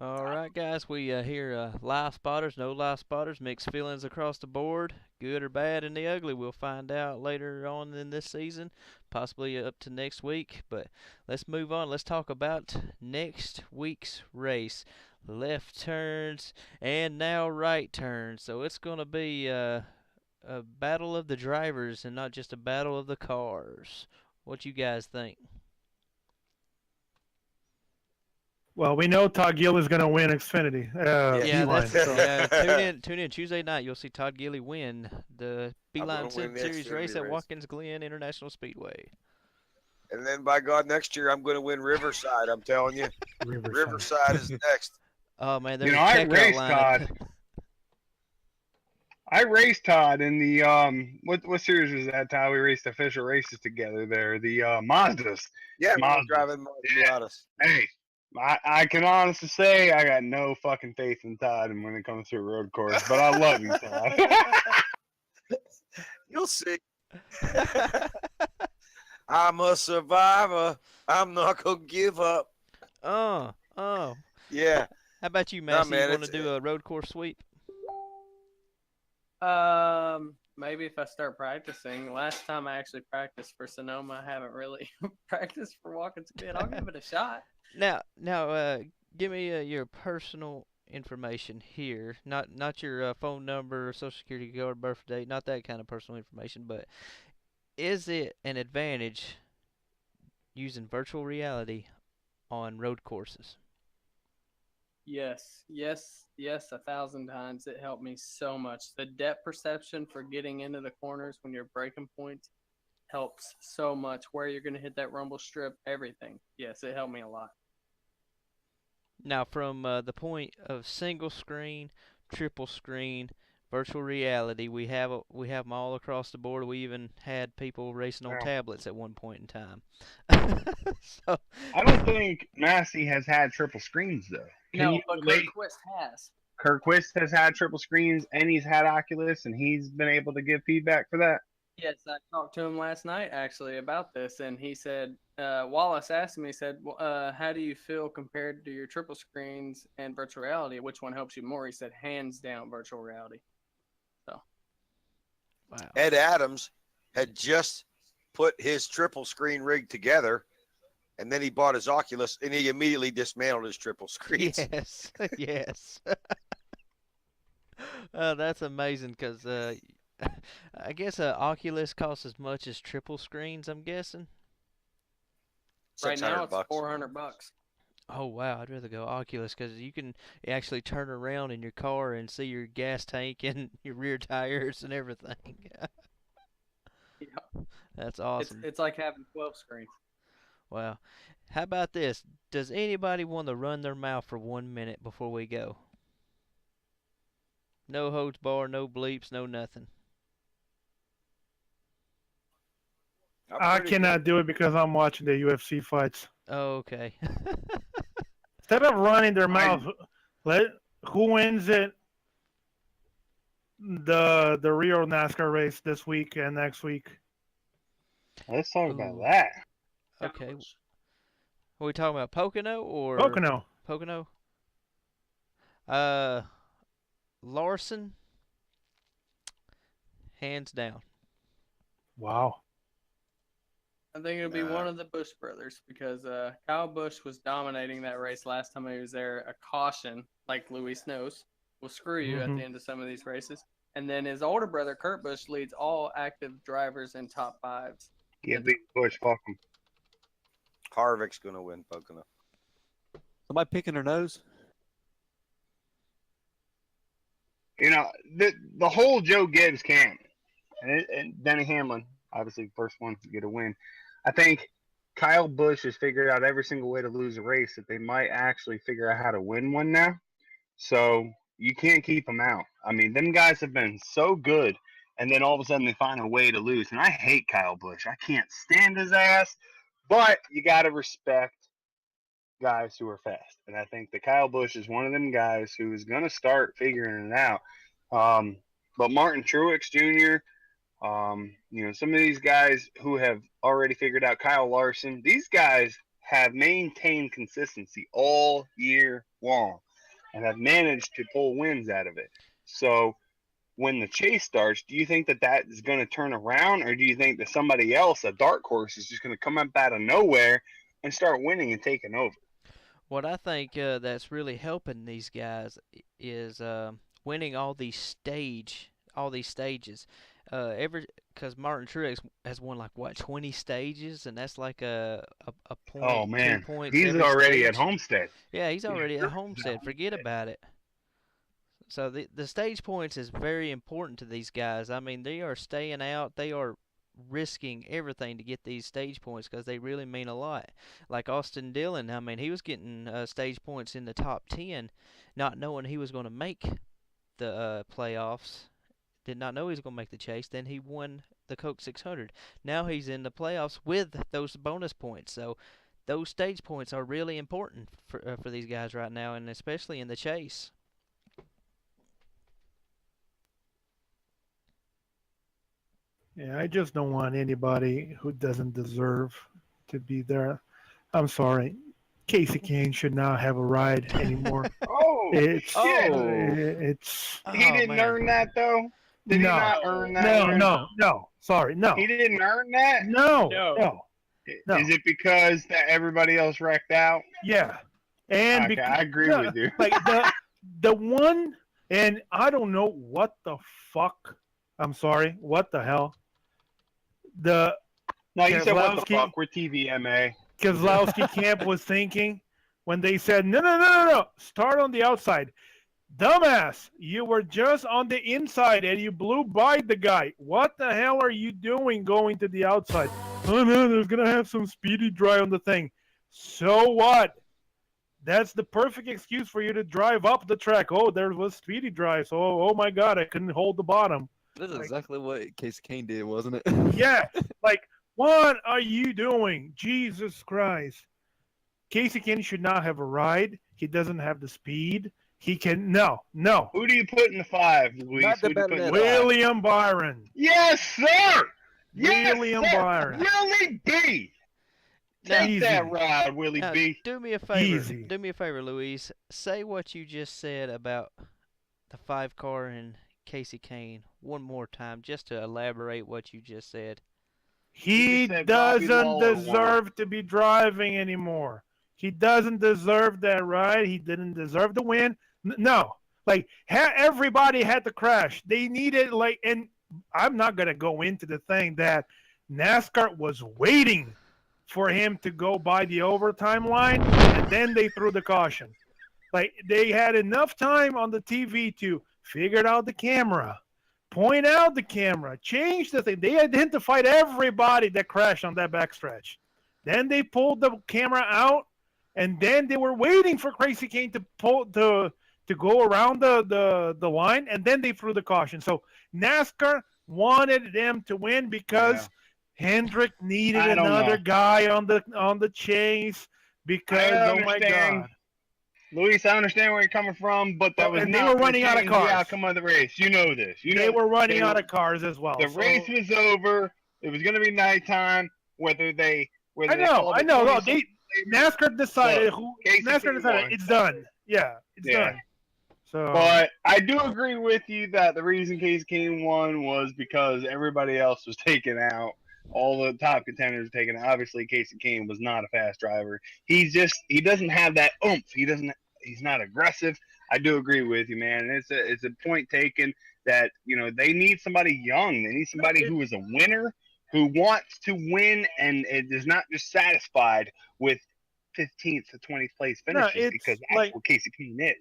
All right, guys, we hear live spotters, no live spotters, mixed feelings across the board, good or bad and the ugly. We'll find out later on in this season, possibly up to next week. But let's move on. Let's talk about next week's race. Left turns and now right turns. So it's going to be a battle of the drivers and not just a battle of the cars. What you guys think? Well, we know Todd Gill is going to win Xfinity. Beeline, Tune in Tuesday night. You'll see Todd Gilly win the Beeline Series race at Watkins Glen International Speedway. And then, by God, next year I'm going to win Riverside. I'm telling you, Riverside is next. Oh man, there's a I checkout raced line. Todd. I raced Todd in the what series was that, Todd? We raced official races together there. The Mazdas. Yeah, Mazdas. driving Miatas. Hey, I can honestly say I got no fucking faith in Todd when it comes to a road course, but I love you, Todd. You'll see. I'm a survivor. I'm not gonna give up. Oh. Yeah. How about you, Massey? man, you want to do a road course sweep? Maybe if I start practicing. Last time I actually practiced for Sonoma, I haven't really practiced for Watkins Glen. I'll give it a shot. Now, give me your personal information here. Not your phone number, social security card, birth date, not that kind of personal information, but is it an advantage using virtual reality on road courses? Yes, 1,000 times. It helped me so much. The depth perception for getting into the corners when you're breaking points helps so much. Where you're going to hit that rumble strip, everything. Yes, it helped me a lot. Now, from the point of single screen, triple screen, virtual reality, we have them all across the board. We even had people racing on tablets at one point in time. So, I don't think Massey has had triple screens though. No, but Kurt Quist has. Kurt Quist has had triple screens, and he's had Oculus, and he's been able to give feedback for that. Yes, I talked to him last night actually about this, and he said, Wallace asked me, he said, how do you feel compared to your triple screens and virtual reality? Which one helps you more? He said, hands down, virtual reality. So, wow. Ed Adams had just put his triple screen rig together, and then he bought his Oculus, and he immediately dismantled his triple screens. Yes. That's amazing because I guess Oculus costs as much as triple screens, I'm guessing. Right now it's $400. Oh, wow. I'd rather go Oculus because you can actually turn around in your car and see your gas tank and your rear tires and everything. Yeah. That's awesome. It's like having 12 screens. Well, how about this? Does anybody want to run their mouth for 1 minute before we go? No holds bar, no bleeps, no nothing. I'm I pretty cannot do it because I'm watching the UFC fights. Oh, okay. Instead of running their mouth, let who wins it the Rio NASCAR race this week and next week. Let's talk about Ooh, that. okay. Are we talking about Pocono or Pocono. Pocono? Larson, hands down. Wow. I think it'll be one of the Bush brothers because Kyle Busch was dominating that race last time he was there. A caution, like Luis knows, will screw you at the end of some of these races. And then his older brother, Kurt Busch, leads all active drivers in top fives. Yeah, big Bush, fuck him. Harvick's gonna win Pocono. Somebody picking her nose? You know, the whole Joe Gibbs camp, and Denny Hamlin, obviously first one to get a win. I think Kyle Busch has figured out every single way to lose a race that they might actually figure out how to win one now. So you can't keep them out. I mean, them guys have been so good, and then all of a sudden they find a way to lose. And I hate Kyle Busch. I can't stand his ass, but you got to respect guys who are fast. And I think that Kyle Busch is one of them guys who is going to start figuring it out. But Martin Truex Jr., some of these guys who have already figured out Kyle Larson, these guys have maintained consistency all year long and have managed to pull wins out of it. So when the chase starts, do you think that that is going to turn around, or do you think that somebody else, a dark horse, is just going to come up out of nowhere and start winning and taking over? What I think that's really helping these guys is winning all these stages. Because Martin Truex has won like what 20 stages, and that's like a point. Oh man, 2 points he's every already stage. at Homestead. Yeah, he's already at Homestead. Forget about it. So the stage points is very important to these guys. I mean, they are staying out. They are risking everything to get these stage points because they really mean a lot. Like Austin Dillon, I mean, he was getting stage points in the top 10, not knowing he was going to make the playoffs. Did not know he was going to make the chase. Then he won the Coke 600. Now he's in the playoffs with those bonus points. So those stage points are really important for these guys right now, and especially in the chase. Yeah, I just don't want anybody who doesn't deserve to be there. I'm sorry. Casey Kane should not have a ride anymore. It's he didn't earn that though. Did he not earn that? No. Sorry, no. He didn't earn that. No. Is it because that everybody else wrecked out? Yeah, and okay, I agree with you. Like the one, and I don't know what the fuck. I'm sorry. What the hell? No, you said what the fuck? We're TVMA. Keselowski camp was thinking when they said no, start on the outside. Dumbass, you were just on the inside and you blew by the guy. What the hell are you doing going to the outside? Oh no, there's gonna have some speedy dry on the thing. So what? That's the perfect excuse for you to drive up the track. Oh, there was speedy dry. So oh my god, I couldn't hold the bottom. That's exactly what Casey Kane did, wasn't it? Yeah, like what are you doing? Jesus Christ. Casey Kane should not have a ride. He doesn't have the speed. He can no. Who do you put in the 5, Luis? William Byron. Yes, sir. William Byron. Willie B. Take that ride, Willie B. Do me a favor. Easy. Do me a favor, Luis. Say what you just said about the 5 car and Casey Kane one more time, just to elaborate what you just said. He doesn't deserve to be driving anymore. He doesn't deserve that ride. He didn't deserve the win. No. Like, everybody had to crash. They needed, like, and I'm not going to go into the thing that NASCAR was waiting for him to go by the overtime line, and then they threw the caution. Like, they had enough time on the TV to figure out the camera, point out the camera, change the thing. They identified everybody that crashed on that backstretch. Then they pulled the camera out, and then they were waiting for Crazy Kane to go around the line, and then they threw the caution. So NASCAR wanted them to win because Hendrick needed I don't another know. guy on the chase. Because oh my God. Luis, I understand where you're coming from, but that was and not they were gonna running out of change cars. the outcome of the race. You know this. They were running out of cars as well. The race was over. It was going to be nighttime. Whether they I know. No, NASCAR decided it's done. Yeah, it's done. So, but I do agree with you that the reason Casey Kane won was because everybody else was taken out. All the top contenders were taken out. Obviously, Casey Kane was not a fast driver. He doesn't have that oomph. He's not aggressive. I do agree with you, man. And it's a point taken that they need somebody young. They need somebody who is a winner, who wants to win, and it is not just satisfied with 15th to 20th place finishes, because that's what Casey Kane is.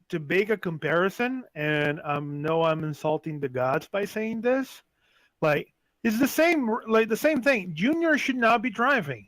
To make a comparison, and I'm insulting the gods by saying this, it's the same thing. Junior should not be driving.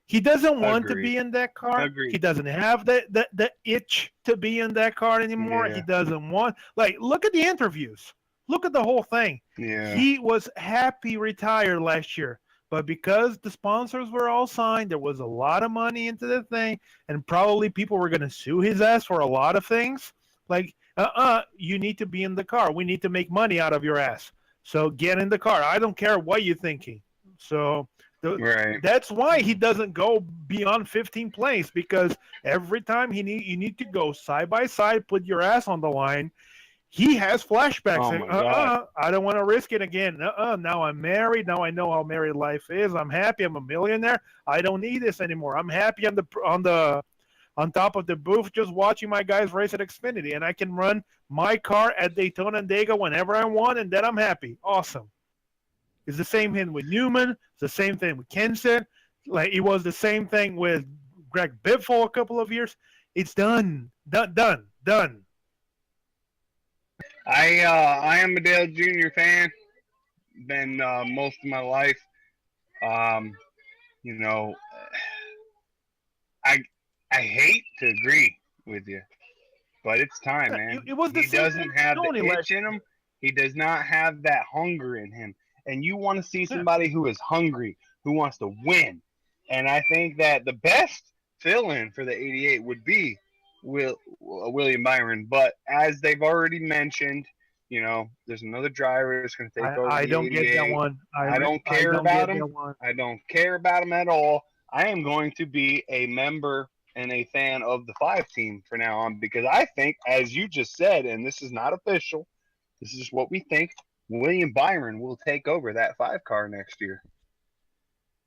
He doesn't want to be in that car. Agreed. He doesn't have the itch to be in that car anymore. Yeah. He doesn't want, look at the interviews. Look at the whole thing. Yeah. He was happy retired last year. But because the sponsors were all signed, there was a lot of money into the thing, and probably people were going to sue his ass for a lot of things. You need to be in the car. We need to make money out of your ass. So get in the car. I don't care what you're thinking. So that's why he doesn't go beyond 15th place, because every time you need to go side by side, put your ass on the line. He has flashbacks. I don't want to risk it again. Now I'm married. Now I know how married life is. I'm happy. I'm a millionaire. I don't need this anymore. I'm happy on top of the booth, just watching my guys race at Xfinity, and I can run my car at Daytona and Dega whenever I want, and then I'm happy. Awesome. It's the same thing with Newman. It's the same thing with Kenson. It was the same thing with Greg Biffle a couple of years. It's done. Done. I am a Dale Jr. fan. Been most of my life. I hate to agree with you, but it's time, man. He doesn't have the itch in him. He does not have that hunger in him. And you want to see somebody who is hungry, who wants to win. And I think that the best fill-in for the 88 would be William Byron. But as they've already mentioned, there's another driver that's going to take over. I don't get that one. I don't care about him. I don't care about him at all. I am going to be a member and a fan of the 5 team from now on, because I think, as you just said, and this is not official, this is what we think, William Byron will take over that 5 car next year.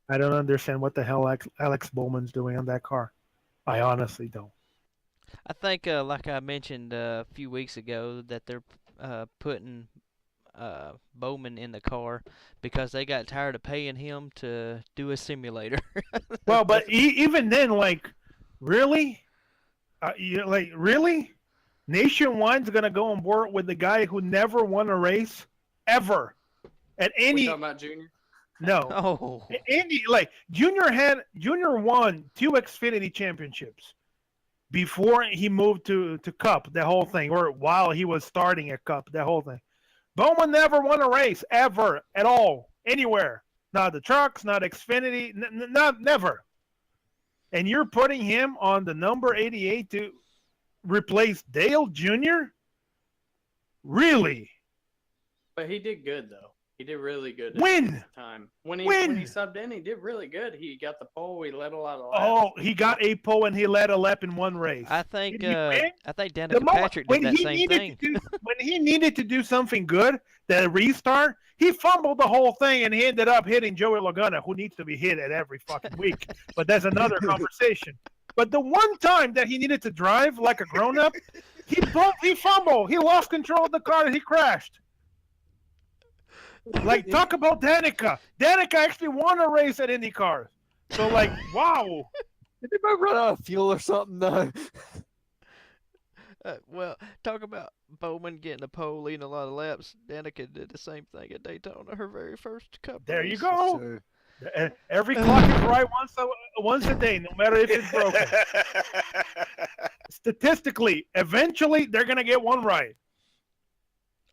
I don't understand what the hell Alex Bowman's doing on that car. I honestly don't. I think, like I mentioned a few weeks ago, that they're putting Bowman in the car because they got tired of paying him to do a simulator. Well, but even then, really? Really? Nationwide's going to go on board with the guy who never won a race ever at any. We talking about Junior? No. Oh. Junior won 2 Xfinity championships before he moved to Cup, the whole thing, or while he was starting at Cup, that whole thing. Bowman never won a race ever at all, anywhere. Not the trucks, not Xfinity, never. And you're putting him on the number 88 to replace Dale Jr.? Really? But he did good, though. He did really good. When? Time. When he subbed in, he did really good. He got the pole. He led a lot of laps. Oh, he got a pole and he led a lap in one race. I think Danica Patrick did that same thing. When he needed to do something good, that restart, he fumbled the whole thing and he ended up hitting Joey Logano, who needs to be hit at every fucking week. But that's another conversation. But the one time that he needed to drive like a grown-up, he fumbled. He lost control of the car and he crashed. Talk about Danica. Danica actually won a race at IndyCar. So, wow. Did they both run out of fuel or something, though? Well, talk about Bowman getting a pole, leading a lot of laps. Danica did the same thing at Daytona, her very first Cup There race. you go. So, Every clock is right once a day, no matter if it's broken. Statistically, eventually they're gonna get one right.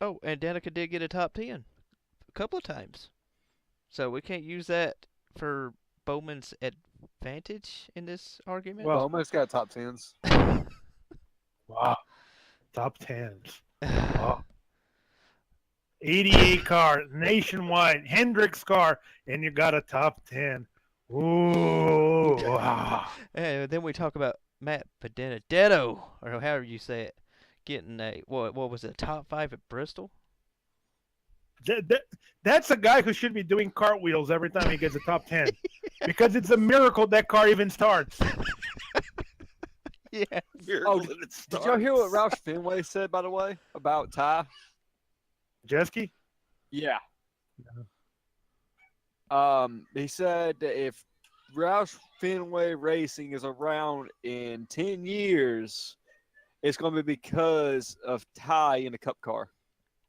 Oh, and Danica did get a top 10 a couple of times. So we can't use that for Bowman's advantage in this argument. Well, almost got top tens. Wow, top tens. Wow. 88 car, nationwide, Hendricks car, and you got a top 10. Ooh, wow. And then we talk about Matt Benedetto, or however you say it, getting a what was it, top 5 at Bristol? That's a guy who should be doing cartwheels every time he gets a top 10. Because it's a miracle that car even starts. Yeah. Oh, did y'all hear what Roush Fenway said, by the way, about Ty? Jeske? Yeah. He said that if Roush Fenway Racing is around in 10 years, it's going to be because of Ty in the Cup car.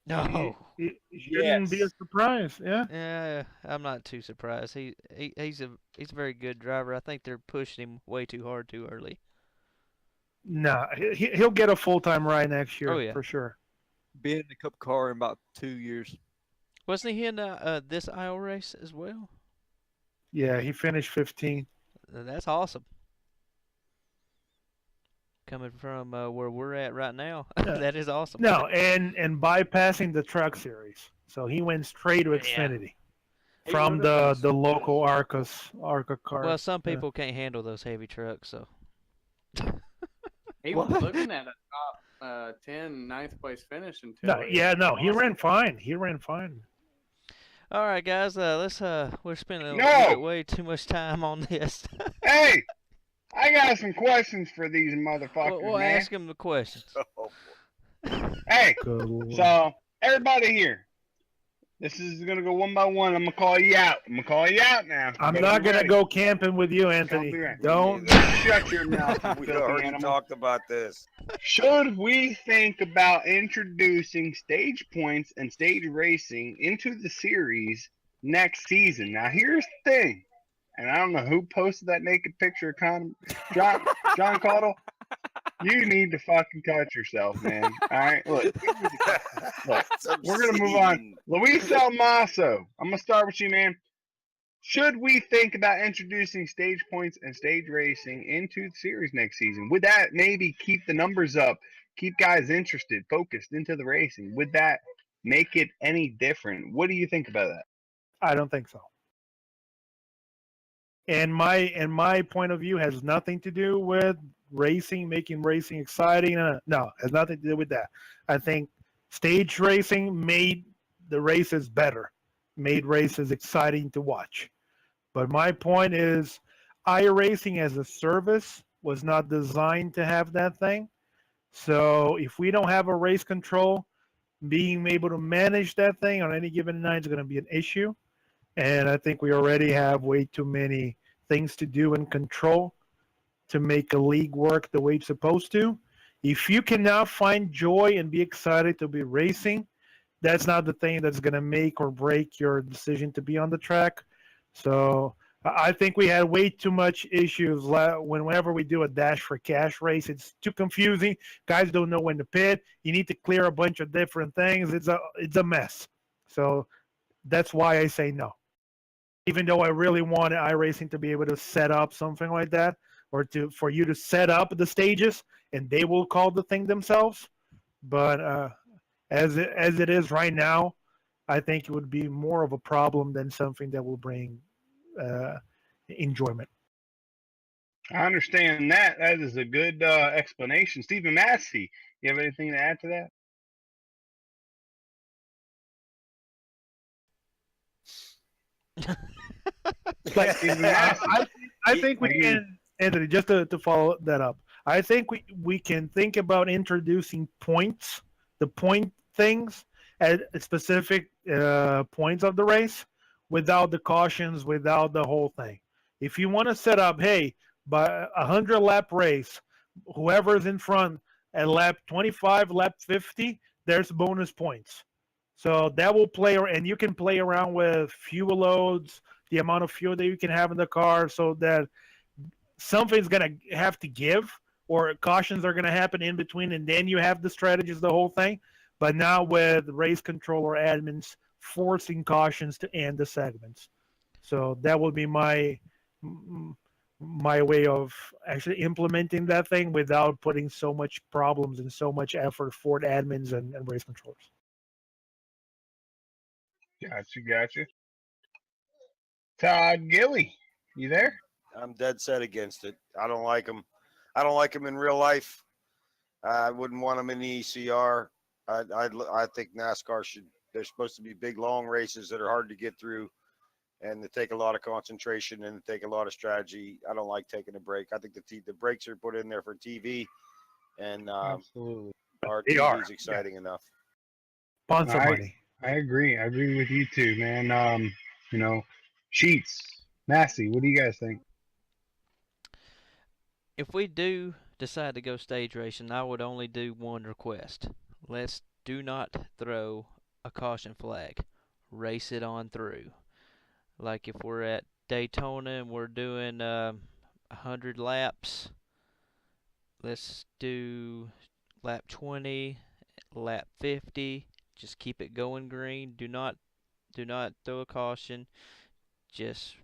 No. It shouldn't be a surprise, yeah? Yeah, I'm not too surprised. He's a very good driver. I think they're pushing him way too hard too early. No, he'll get a full-time ride next year, Oh, yeah. for sure. Be in the Cup car in about 2 years. Wasn't he in this Isle race as well? Yeah, he finished 15. That's awesome. Coming from where we're at right now, that is awesome. No, and bypassing the truck series. So he went straight to Xfinity from the local ARCA car. Well, some people can't handle those heavy trucks, so. He was looking at a top 10 ninth place finish until. He ran fine. All right, guys, we're spending a little bit way too much time on this. Hey, I got some questions for these motherfuckers, We'll man. ask them the questions. Hey, Good Lord. so everybody here, this is gonna go one by one. I'm gonna call you out. I'm gonna call you out now. I'm Better not be going to ready. go camping with you, Anthony. Don't be ready. Don't. Shut your mouth. you We filthy already animal. talked about this. Should we think about introducing stage points and stage racing into the series next season? Now, here's the thing, and I don't know who posted that naked picture of John Caudle. You need to fucking cut yourself, man. All right, look, we're gonna move on. Luis Almaso, I'm gonna start with you, man. Should we think about introducing stage points and stage racing into the series next season? Would that maybe keep the numbers up, keep guys interested, focused into the racing? Would that make it any different? What do you think about that? I don't think so. And my point of view has nothing to do with racing, making racing exciting. No, has nothing to do with that. I think stage racing made the races better, made races exciting to watch. But my point is, iRacing as a service was not designed to have that thing. So if we don't have a race control, being able to manage that thing on any given night is going to be an issue. And I think we already have way too many things to do and control to make a league work the way it's supposed to. If you cannot find joy and be excited to be racing, that's not the thing that's going to make or break your decision to be on the track. So I think we had way too much issues whenever we do a dash for cash race. It's too confusing. Guys don't know when to pit. You need to clear a bunch of different things. It's a mess. So that's why I say no. Even though I really wanted iRacing to be able to set up something like that, or for you to set up the stages and they will call the thing themselves. But as it is right now, I think it would be more of a problem than something that will bring enjoyment. I understand that. That is a good explanation. Stephen Massey, you have anything to add to that? I think we can, Anthony, just to follow that up, I think we can think about introducing points, the point things at specific points of the race without the cautions, without the whole thing. If you want to set up, hey, by a 100-lap race, whoever's in front at lap 25, lap 50, there's bonus points. So that will play, and you can play around with fuel loads, the amount of fuel that you can have in the car, so that something's going to have to give, or cautions are going to happen in between, and then you have the strategies, the whole thing. But now with race controller admins forcing cautions to end the segments. So that would be my way of actually implementing that thing without putting so much problems and so much effort for the admins and race controllers. Gotcha. Todd Gilly, you there? I'm dead set against it. I don't like them. I don't like them in real life. I wouldn't want them in the ECR. I think NASCAR should. They're supposed to be big, long races that are hard to get through, and they take a lot of concentration and take a lot of strategy. I don't like taking a break. I think the brakes are put in there for TV, and Absolutely. our They TV are. is exciting enough. Sponsor money. I agree. I agree with you too, man. Sheets, Massey, what do you guys think? If we do decide to go stage racing, I would only do one request. Let's do not throw a caution flag. Race it on through. Like if we're at Daytona and we're doing 100 laps, let's do lap 20, lap 50. Just keep it going green. Do not throw a caution. Just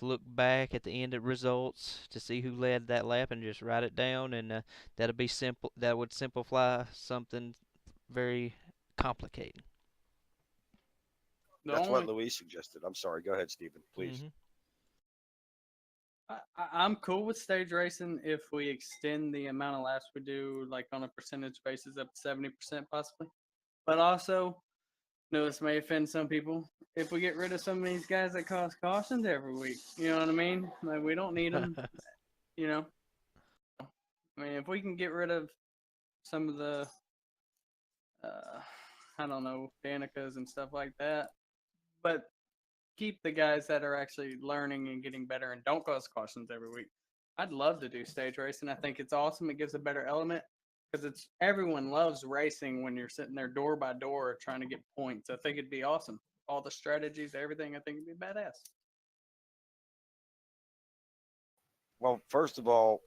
look back at the end of results to see who led that lap and just write it down, and that'll be simple. That would simplify something very complicated. That's what Louise suggested. I'm sorry. Go ahead, Stephen, please. I'm cool with stage racing if we extend the amount of laps we do, like on a percentage basis, up to 70% possibly. But also, this may offend some people. If we get rid of some of these guys that cause cautions every week, you know what I mean? Like, we don't need them, I mean, if we can get rid of some of the, Danikas and stuff like that, but keep the guys that are actually learning and getting better and don't cause cautions every week. I'd love to do stage racing. I think it's awesome. It gives a better element. Because everyone loves racing when you're sitting there door by door trying to get points. I think it'd be awesome. All the strategies, everything, I think it'd be badass. Well, first of all,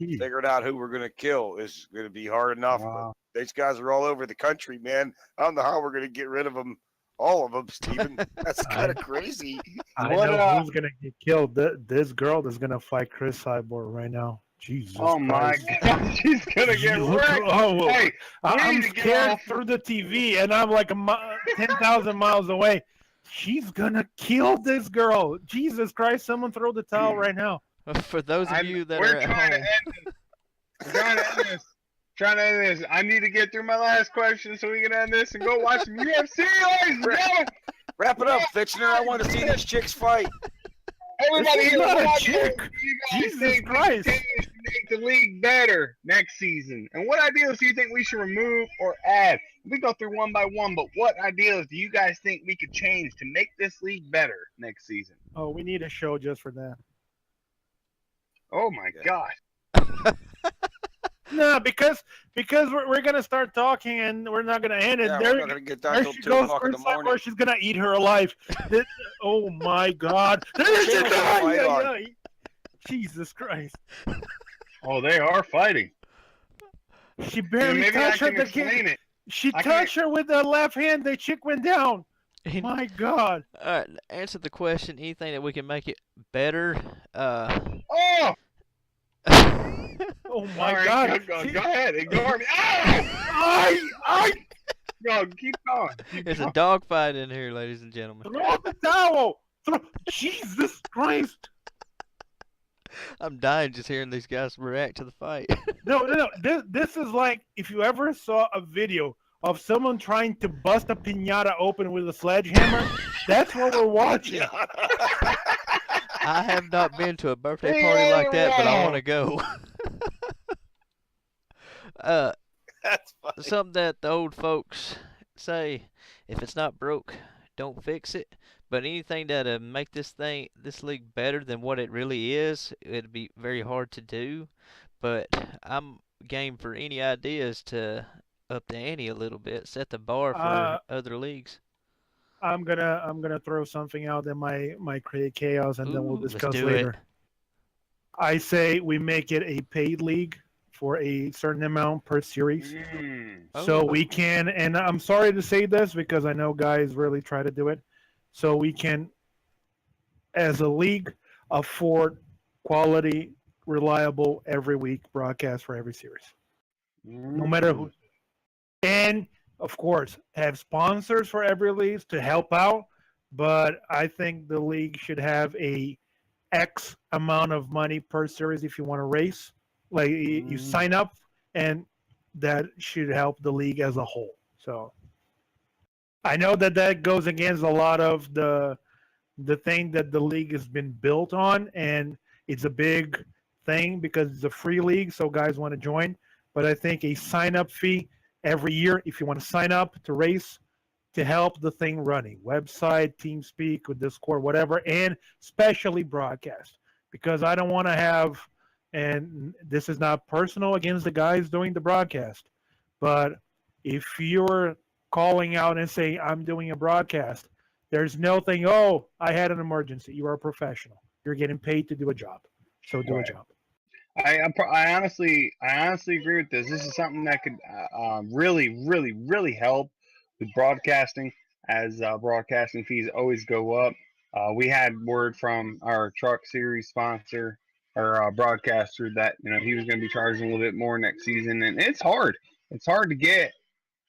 figuring out who we're going to kill is going to be hard enough. Wow. But these guys are all over the country, man. I don't know how we're going to get rid of them, all of them, Stephen. That's kind of crazy. I know who's going to get killed. This girl that's going to fight Chris Cyborg right now. Jesus my Christ. God, she's gonna get wrecked. Oh, hey, I'm scared through the TV, and I'm like 10,000 miles away. She's gonna kill this girl. Jesus Christ! Someone throw the towel right now. For those of you that are at home, trying to end this. I need to get through my last question so we can end this and go watch some UFC, ladies and gentlemen. Wrap it up, Fitchner. I want to see these chicks fight. Everybody here, not a chick. Jesus Christ. To make the league better next season? And what ideas do you think we should remove or add? We go through one by one, but what ideas do you guys think we could change to make this league better next season? Oh, we need a show just for that. Oh my gosh. No, because we're gonna start talking and we're not gonna end it. Yeah, there, we're not gonna get done there till she 2 goes, o'clock in the morning. Or she's gonna eat her alive. Oh my God! Jesus Christ! Oh, they are fighting. She barely touched her. She touched her with the left hand. The chick went down. My God! All right, answer the question. Anything that we can make it better? Oh! Oh my God! Go ahead, ignore me. Oh! No, keep going. It's a dogfight in here, ladies and gentlemen. Throw the towel! Jesus Christ! I'm dying just hearing these guys react to the fight. No. This is like if you ever saw a video of someone trying to bust a piñata open with a sledgehammer. That's what we're watching. I have not been to a birthday party like that, but I want to go. That's funny. Something that the old folks say: if it's not broke, don't fix it. But anything that'll make this league better than what it really is, it'd be very hard to do. But I'm game for any ideas to up the ante a little bit, set the bar for Uh, other leagues. I'm gonna throw something out that might create chaos, and then we'll Ooh, let's discuss do it. later. I say we make it a paid league for a certain amount per series. So Oh. we can, and I'm sorry to say this because I know guys really try to do it. So we can, as a league, afford quality, reliable, every week broadcast for every series, no matter who. And of course, have sponsors for every league to help out. But I think the league should have a X amount of money per series if you want to race. Like you sign up, and that should help the league as a whole. So I know that goes against a lot of the thing that the league has been built on, and it's a big thing because it's a free league, so guys want to join. But I think a sign up fee every year, if you want to sign up to race, to help the thing running, website, TeamSpeak, or Discord, whatever, and especially broadcast, because I don't want to have, and this is not personal against the guys doing the broadcast, but if you're calling out and saying I'm doing a broadcast, there's no thing. Oh, I had an emergency. You are a professional. You're getting paid to do a job, so do a job. I honestly agree with this. This is something that could really help with broadcasting, as broadcasting fees always go up. We had word from our truck series sponsor or broadcaster that he was going to be charging a little bit more next season, and it's hard. It's hard to get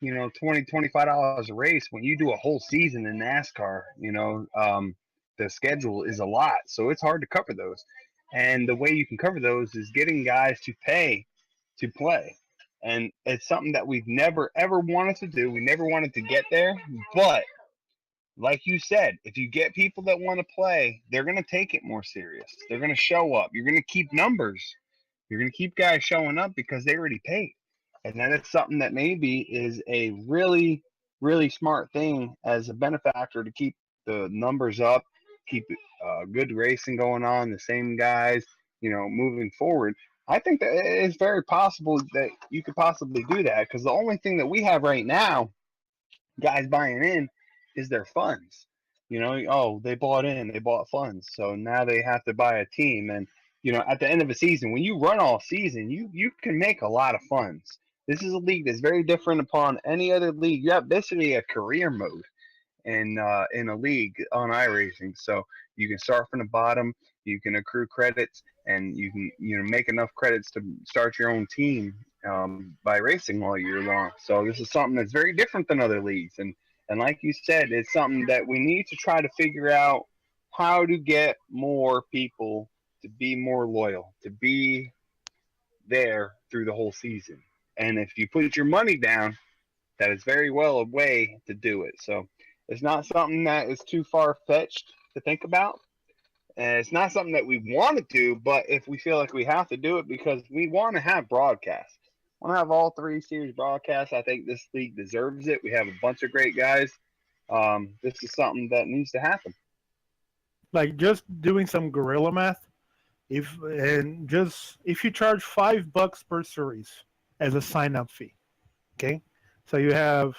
$25 a race when you do a whole season in NASCAR. The schedule is a lot, so it's hard to cover those. And the way you can cover those is getting guys to pay to play. And it's something that we've never ever wanted to do. We never wanted to get there, but like you said, if you get people that want to play, they're going to take it more serious. They're going to show up. You're going to keep numbers. You're going to keep guys showing up because they already paid. And that is something that maybe is a really smart thing as a benefactor to keep the numbers up, keep good racing going on, the same guys, moving forward. I think that it's very possible that you could possibly do that, because the only thing that we have right now, guys buying in, is their funds. Oh, they bought in, they bought funds, so now they have to buy a team. And at the end of a season, when you run all season, you can make a lot of funds. This is a league that's very different upon any other league. You have basically a career mode in a league on iRacing. So you can start from the bottom, you can accrue credits, and you can make enough credits to start your own team by racing all year long. So this is something that's very different than other leagues, and like you said, it's something that we need to try to figure out how to get more people to be more loyal, to be there through the whole season. And if you put your money down, that is very well a way to do it. So it's not something that is too far fetched to think about. And it's not something that we want to do, but if we feel like we have to do it because we want to have broadcasts, want to have all 3 series broadcasts, I think this league deserves it. We have a bunch of great guys. This is something that needs to happen. Like just doing some guerrilla math, if you charge $5 per series as a sign up fee, okay, so you have,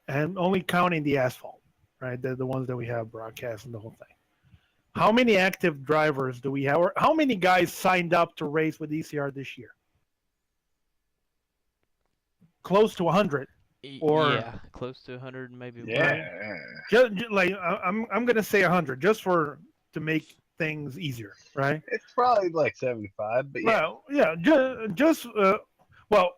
and only counting the asphalt, right? The ones that we have broadcast and the whole thing. How many active drivers do we have, or how many guys signed up to race with ECR this year? Close to 100. Or yeah, close to 100, maybe more. Just like I'm gonna say 100 just to make things easier, right? It's probably like 75, but yeah. Well, yeah, just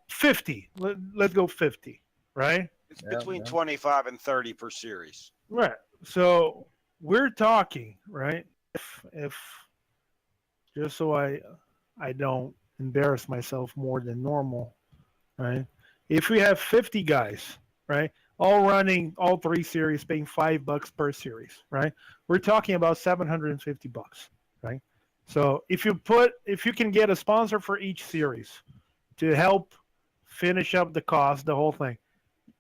50. Let's go 50, right? It's between 25 and 30 per series. Right. So we're talking, right? If just so I don't embarrass myself more than normal, right? If we have 50 guys, right, all running all 3 series, paying $5 per series, right? We're talking about $750, right? So if you can get a sponsor for each series to help finish up the cost, the whole thing,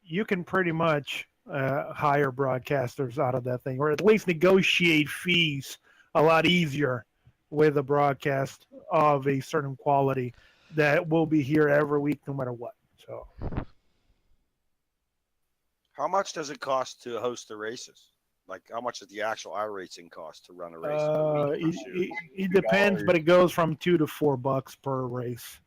you can pretty much hire broadcasters out of that thing, or at least negotiate fees a lot easier with a broadcast of a certain quality that will be here every week, no matter what. So, How much does it cost to host the races? Like, how much does the actual iRacing cost to run a race per week? Per series? it depends, but it goes from $2 to $4 per race.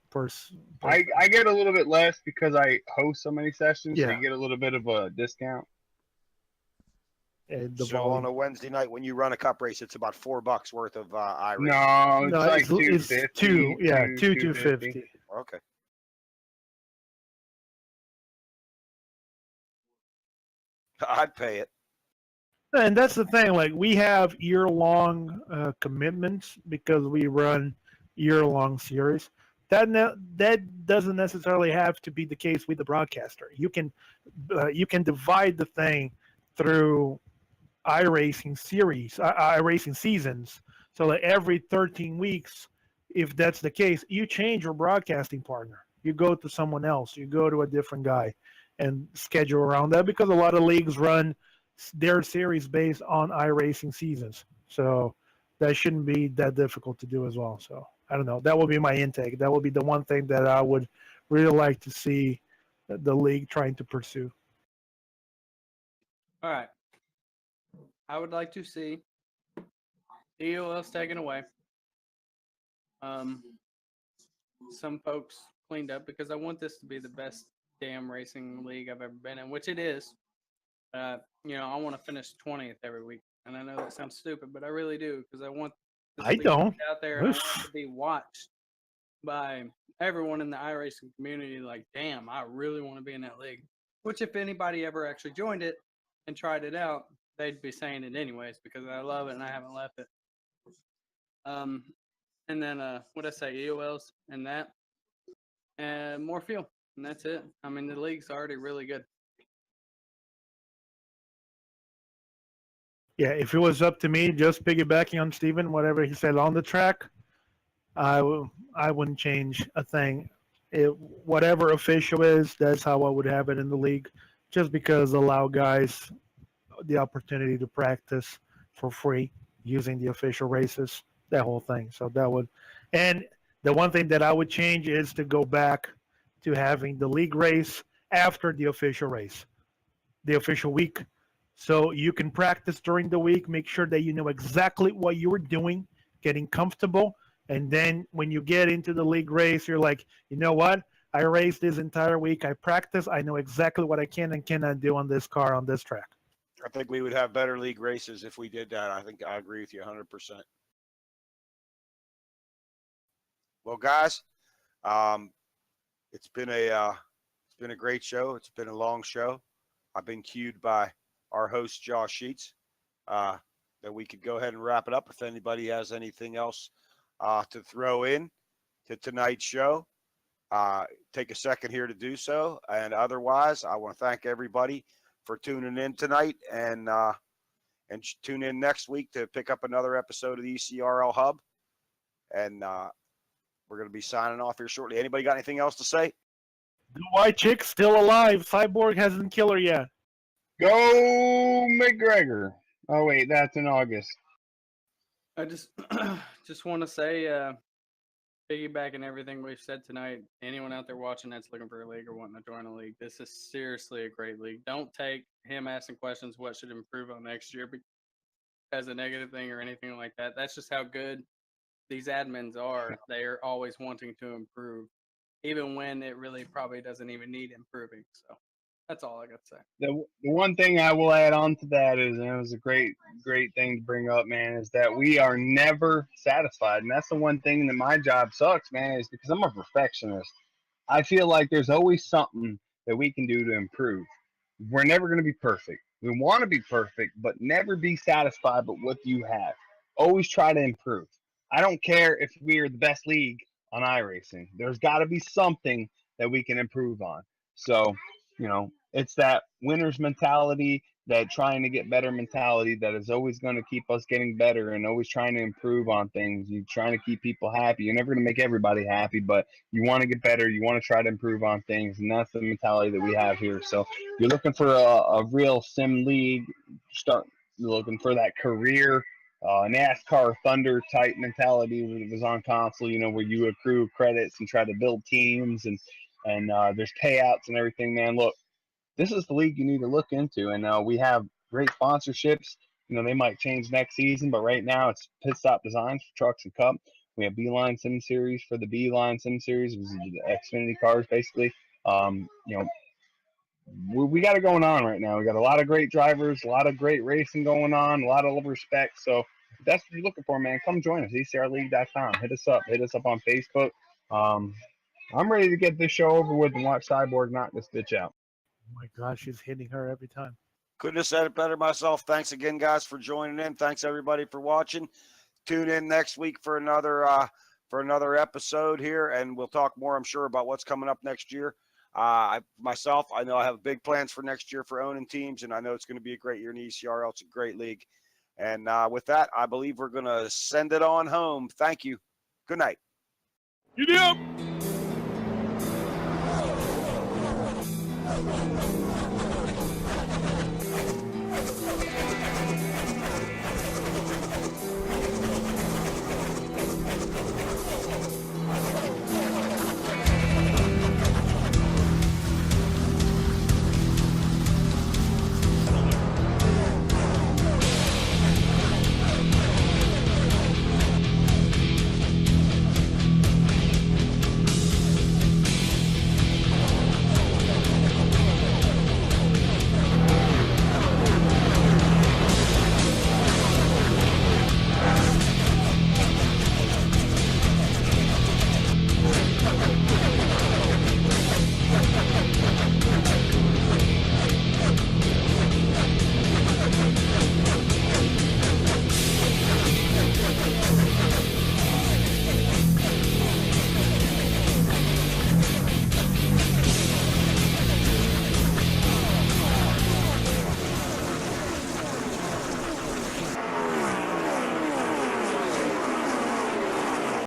I get a little bit less because I host so many sessions, so Yeah. you get a little bit of a discount. The So volume. on a Wednesday night when you run a cup race, it's about $4 worth of iRacing. No, it's No, like it's 250. two, yeah, two 250. 250. Okay. I'd pay it. And that's the thing. Like we have year-long commitments because we run year-long series. That doesn't necessarily have to be the case with the broadcaster. You can divide the thing through iRacing series, iRacing seasons. So that every 13 weeks, if that's the case, you change your broadcasting partner. You go to someone else. You go to a different guy, and schedule around that because a lot of leagues run their series based on iRacing seasons. So that shouldn't be that difficult to do as well. So I don't know. That would be my intake. That would be the one thing that I would really like to see the league trying to pursue. All right. I would like to see EOLs taken away. Some folks cleaned up because I want this to be the best damn racing league I've ever been in, which it is. I want to finish 20th every week, and I know that sounds stupid, but I really do because I want this I league don't. to be out there and I want it to be watched by everyone in the iRacing community. Like, damn, I really want to be in that league. Which, if anybody ever actually joined it and tried it out, they'd be saying it anyways because I love it and I haven't left it. And then what I say, EOLs and that, and more fuel, and that's it. I mean, the league's already really good. Yeah, if it was up to me, just piggybacking on Steven, whatever he said on the track, I wouldn't change a thing. Whatever official is, that's how I would have it in the league, just because allow guys the opportunity to practice for free using the official races, that whole thing. So that would, and the one thing that I would change is to go back to having the league race after the official race, the official week. So you can practice during the week, make sure that you know exactly what you were doing, getting comfortable. And then when you get into the league race, you're like, you know what? I raced this entire week. I practiced. I know exactly what I can and cannot do on this car, on this track. I think we would have better league races if we did that. I think I agree with you 100%. Well, guys, it's been a great show. It's been a long show. I've been cued by our host Josh Sheets that we could go ahead and wrap it up. If anybody has anything else to throw in to tonight's show, take a second here to do so. And otherwise, I want to thank everybody for tuning in tonight and tune in next week to pick up another episode of the ECRL Hub. And we're going to be signing off here shortly. Anybody got anything else to say? The white chick's still alive. Cyborg hasn't killed her yet. Go McGregor. Oh wait, that's in August. I just want to say, piggybacking everything we've said tonight, anyone out there watching that's looking for a league or wanting to join a league, this is seriously a great league. Don't take him asking questions, what should improve on next year, as a negative thing or anything like that. That's just how good these admins are. They are always wanting to improve, even when it really probably doesn't even need improving. So that's all I got to say. The one thing I will add on to that is, and it was a great thing to bring up, man, is that we are never satisfied. And that's the one thing that my job sucks, man, is because I'm a perfectionist. I feel like there's always something that we can do to improve. We're never going to be perfect. We want to be perfect, but never be satisfied with what you have. Always try to improve. I don't care if we are the best league on iRacing. There's got to be something that we can improve on. So, it's that winner's mentality, that trying to get better mentality that is always going to keep us getting better and always trying to improve on things. You're trying to keep people happy. You're never going to make everybody happy, but you want to get better. You want to try to improve on things, and that's the mentality that we have here. So if you're looking for a real sim league, you're looking for that career NASCAR Thunder type mentality when it was on console, where you accrue credits and try to build teams and there's payouts and everything, man. Look, this is the league you need to look into. And we have great sponsorships. They might change next season, but right now it's Pit Stop Designs for Trucks and Cup. We have Beeline Sim Series for the Beeline Sim Series, which is the Xfinity cars, basically. We got it going on right now. We got a lot of great drivers, a lot of great racing going on, a lot of respect. So if that's what you're looking for, man, come join us, ECRLeague.com. Hit us up. Hit us up on Facebook. I'm ready to get this show over with and watch Cyborg knock this bitch out. Oh my gosh, she's hitting her every time. Couldn't have said it better myself. Thanks again, guys, for joining in. Thanks everybody for watching. Tune in next week for another episode here, and we'll talk more, I'm sure, about what's coming up next year. I know I have big plans for next year for owning teams, and I know it's going to be a great year in the ECRL. It's a great league. And with that, I believe we're going to send it on home. Thank you. Good night. You do.